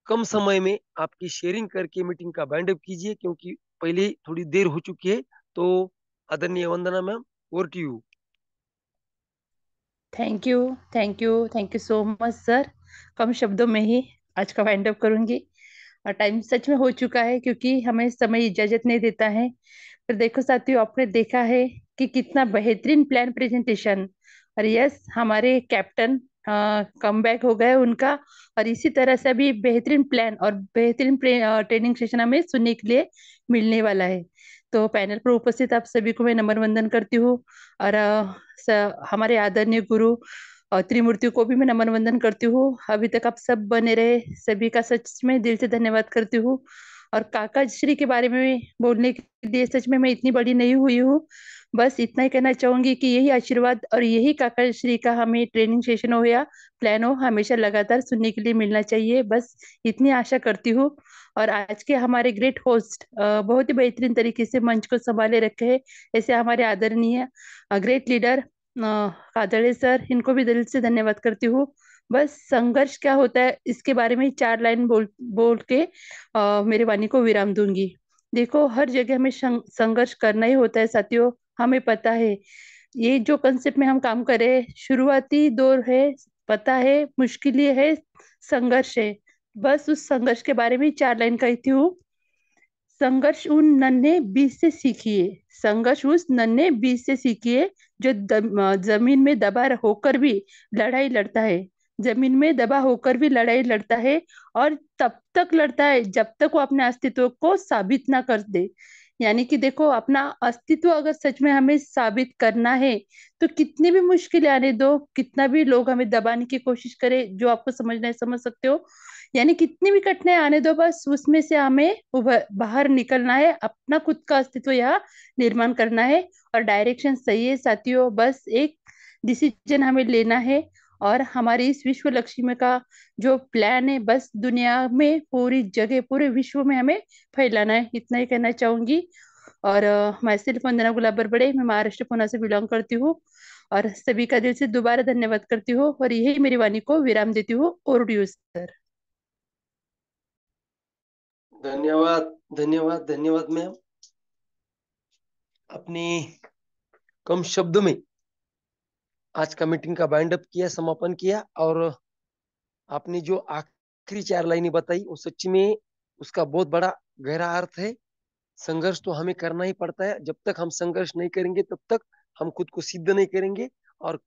कम समय में आपकी शेयरिंग करके मीटिंग का बाइंड अप कीजिए, क्योंकि पहले ही थोड़ी देर हो चुकी है। तो आदरणीय Vandana ma'am, over to you.
Thank you, thank you, thank you so much sir. कम शब्दों में ही आज का वाइंड अप करूंगी। और टाइम सच में हो चुका है, क्योंकि हमें समय इजाजत नहीं देता है। पर देखो साथियों, आपने देखा है कि कितना बेहतरीन प्लान प्रेजेंटेशन। और यस, हमारे कैप्टन कम बैक हो गए उनका। और इसी तरह से भी बेहतरीन प्लान और बेहतरीन ट्रेनिंग सेशन हमें सुनने के लिए मिलने वाला है। तो पैनल पर उपस्थित आप सभी को मैं नम्र वंदन करती हूँ। और हमारे आदरणीय गुरु और त्रिमूर्ति को भी मैं नमन वंदन करती हूँ। अभी तक आप सब बने रहे, सभी का सच में दिल से धन्यवाद करती हूँ। और काका श्री के बारे में बोलने के लिए सच में मैं इतनी बड़ी नहीं हुई हूँ। बस इतना ही कहना चाहूंगी कि यही आशीर्वाद और यही काका श्री का हमें ट्रेनिंग सेशन हो या प्लान हो, हमेशा लगातार सुनने के लिए मिलना चाहिए, बस इतनी आशा करती हूँ। और आज के हमारे ग्रेट होस्ट बहुत ही बेहतरीन तरीके से मंच को संभाले रखे हैं, ऐसे हमारे आदरणीय ग्रेट लीडर कादड़े सर, इनको भी दिल से धन्यवाद करती हूँ। बस संघर्ष क्या होता है इसके बारे में 4 लाइन बोल बोल के मेरे वाणी को विराम दूंगी। देखो, हर जगह हमें संघर्ष करना ही होता है साथियों, हमें पता है। ये जो कंसेप्ट में हम काम कर रहे हैं, शुरुआती दौर है, पता है, मुश्किल है, संघर्ष है। बस उस संघर्ष के बारे में 4 लाइन कहती हूँ। संघर्ष उन नन्हे बीज से सीखिए, संघर्ष उस नन्हे बीज से सीखिए जो जमीन में दबा होकर भी लड़ाई लड़ता है, जमीन में दबा होकर भी लड़ाई लड़ता है। और तब तक लड़ता है जब तक वो अपने अस्तित्व को साबित ना कर दे। यानी कि देखो, अपना अस्तित्व अगर सच में हमें साबित करना है, तो कितनी भी मुश्किलें आने दो, कितना भी लोग हमें दबाने की कोशिश करें, जो आपको समझना है समझ सकते हो। यानी कितनी भी कठिनाई आने दो, बस उसमें से हमें बाहर निकलना है, अपना खुद का अस्तित्व यहाँ निर्माण करना है। और डायरेक्शन सही है साथियों, बस एक डिसीजन हमें लेना है। और हमारी इस विश्व लक्ष्मी का जो प्लान है, बस दुनिया में पूरी जगह पूरे विश्व में हमें फैलाना है, इतना ही कहना चाहूंगी। और मैं सिर्फ वंदना गुलाब बड़े, मैं महाराष्ट्र पुणे से बिलोंग करती हूँ। और सभी का दिल से दोबारा धन्यवाद करती हूँ और यही मेरी वाणी को विराम देती हूँ। Over to you sir.
धन्यवाद, धन्यवाद, धन्यवाद मैम। अपनी कम शब्दों में आज का मीटिंग का बाइंड अप किया, समापन किया। और आपने जो आखिरी 4 लाइनें बताई, वो सच्ची में उसका बहुत बड़ा गहरा अर्थ है। संघर्ष तो हमें करना ही पड़ता है, जब तक हम संघर्ष नहीं करेंगे तब तक हम खुद को सिद्ध नहीं करेंगे। और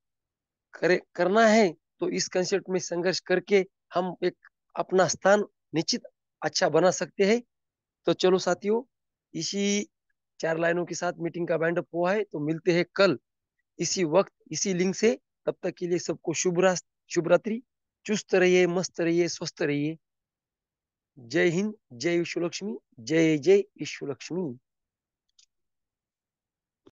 करना है तो इस कंसेप्ट में संघर्ष करके हम एक अपना स्थान निश्चित अच्छा बना सकते हैं। तो चलो साथियों, इसी 4 लाइनों के साथ मीटिंग का बाइंड अप हुआ है। तो मिलते हैं कल इसी वक्त इसी लिंक से। तब तक के लिए सबको शुभ रात्रि। चुस्त रहिए, मस्त रहिए, स्वस्थ रहिए। जय हिंद, जय विश्व लक्ष्मी, जय जय विश्व लक्ष्मी।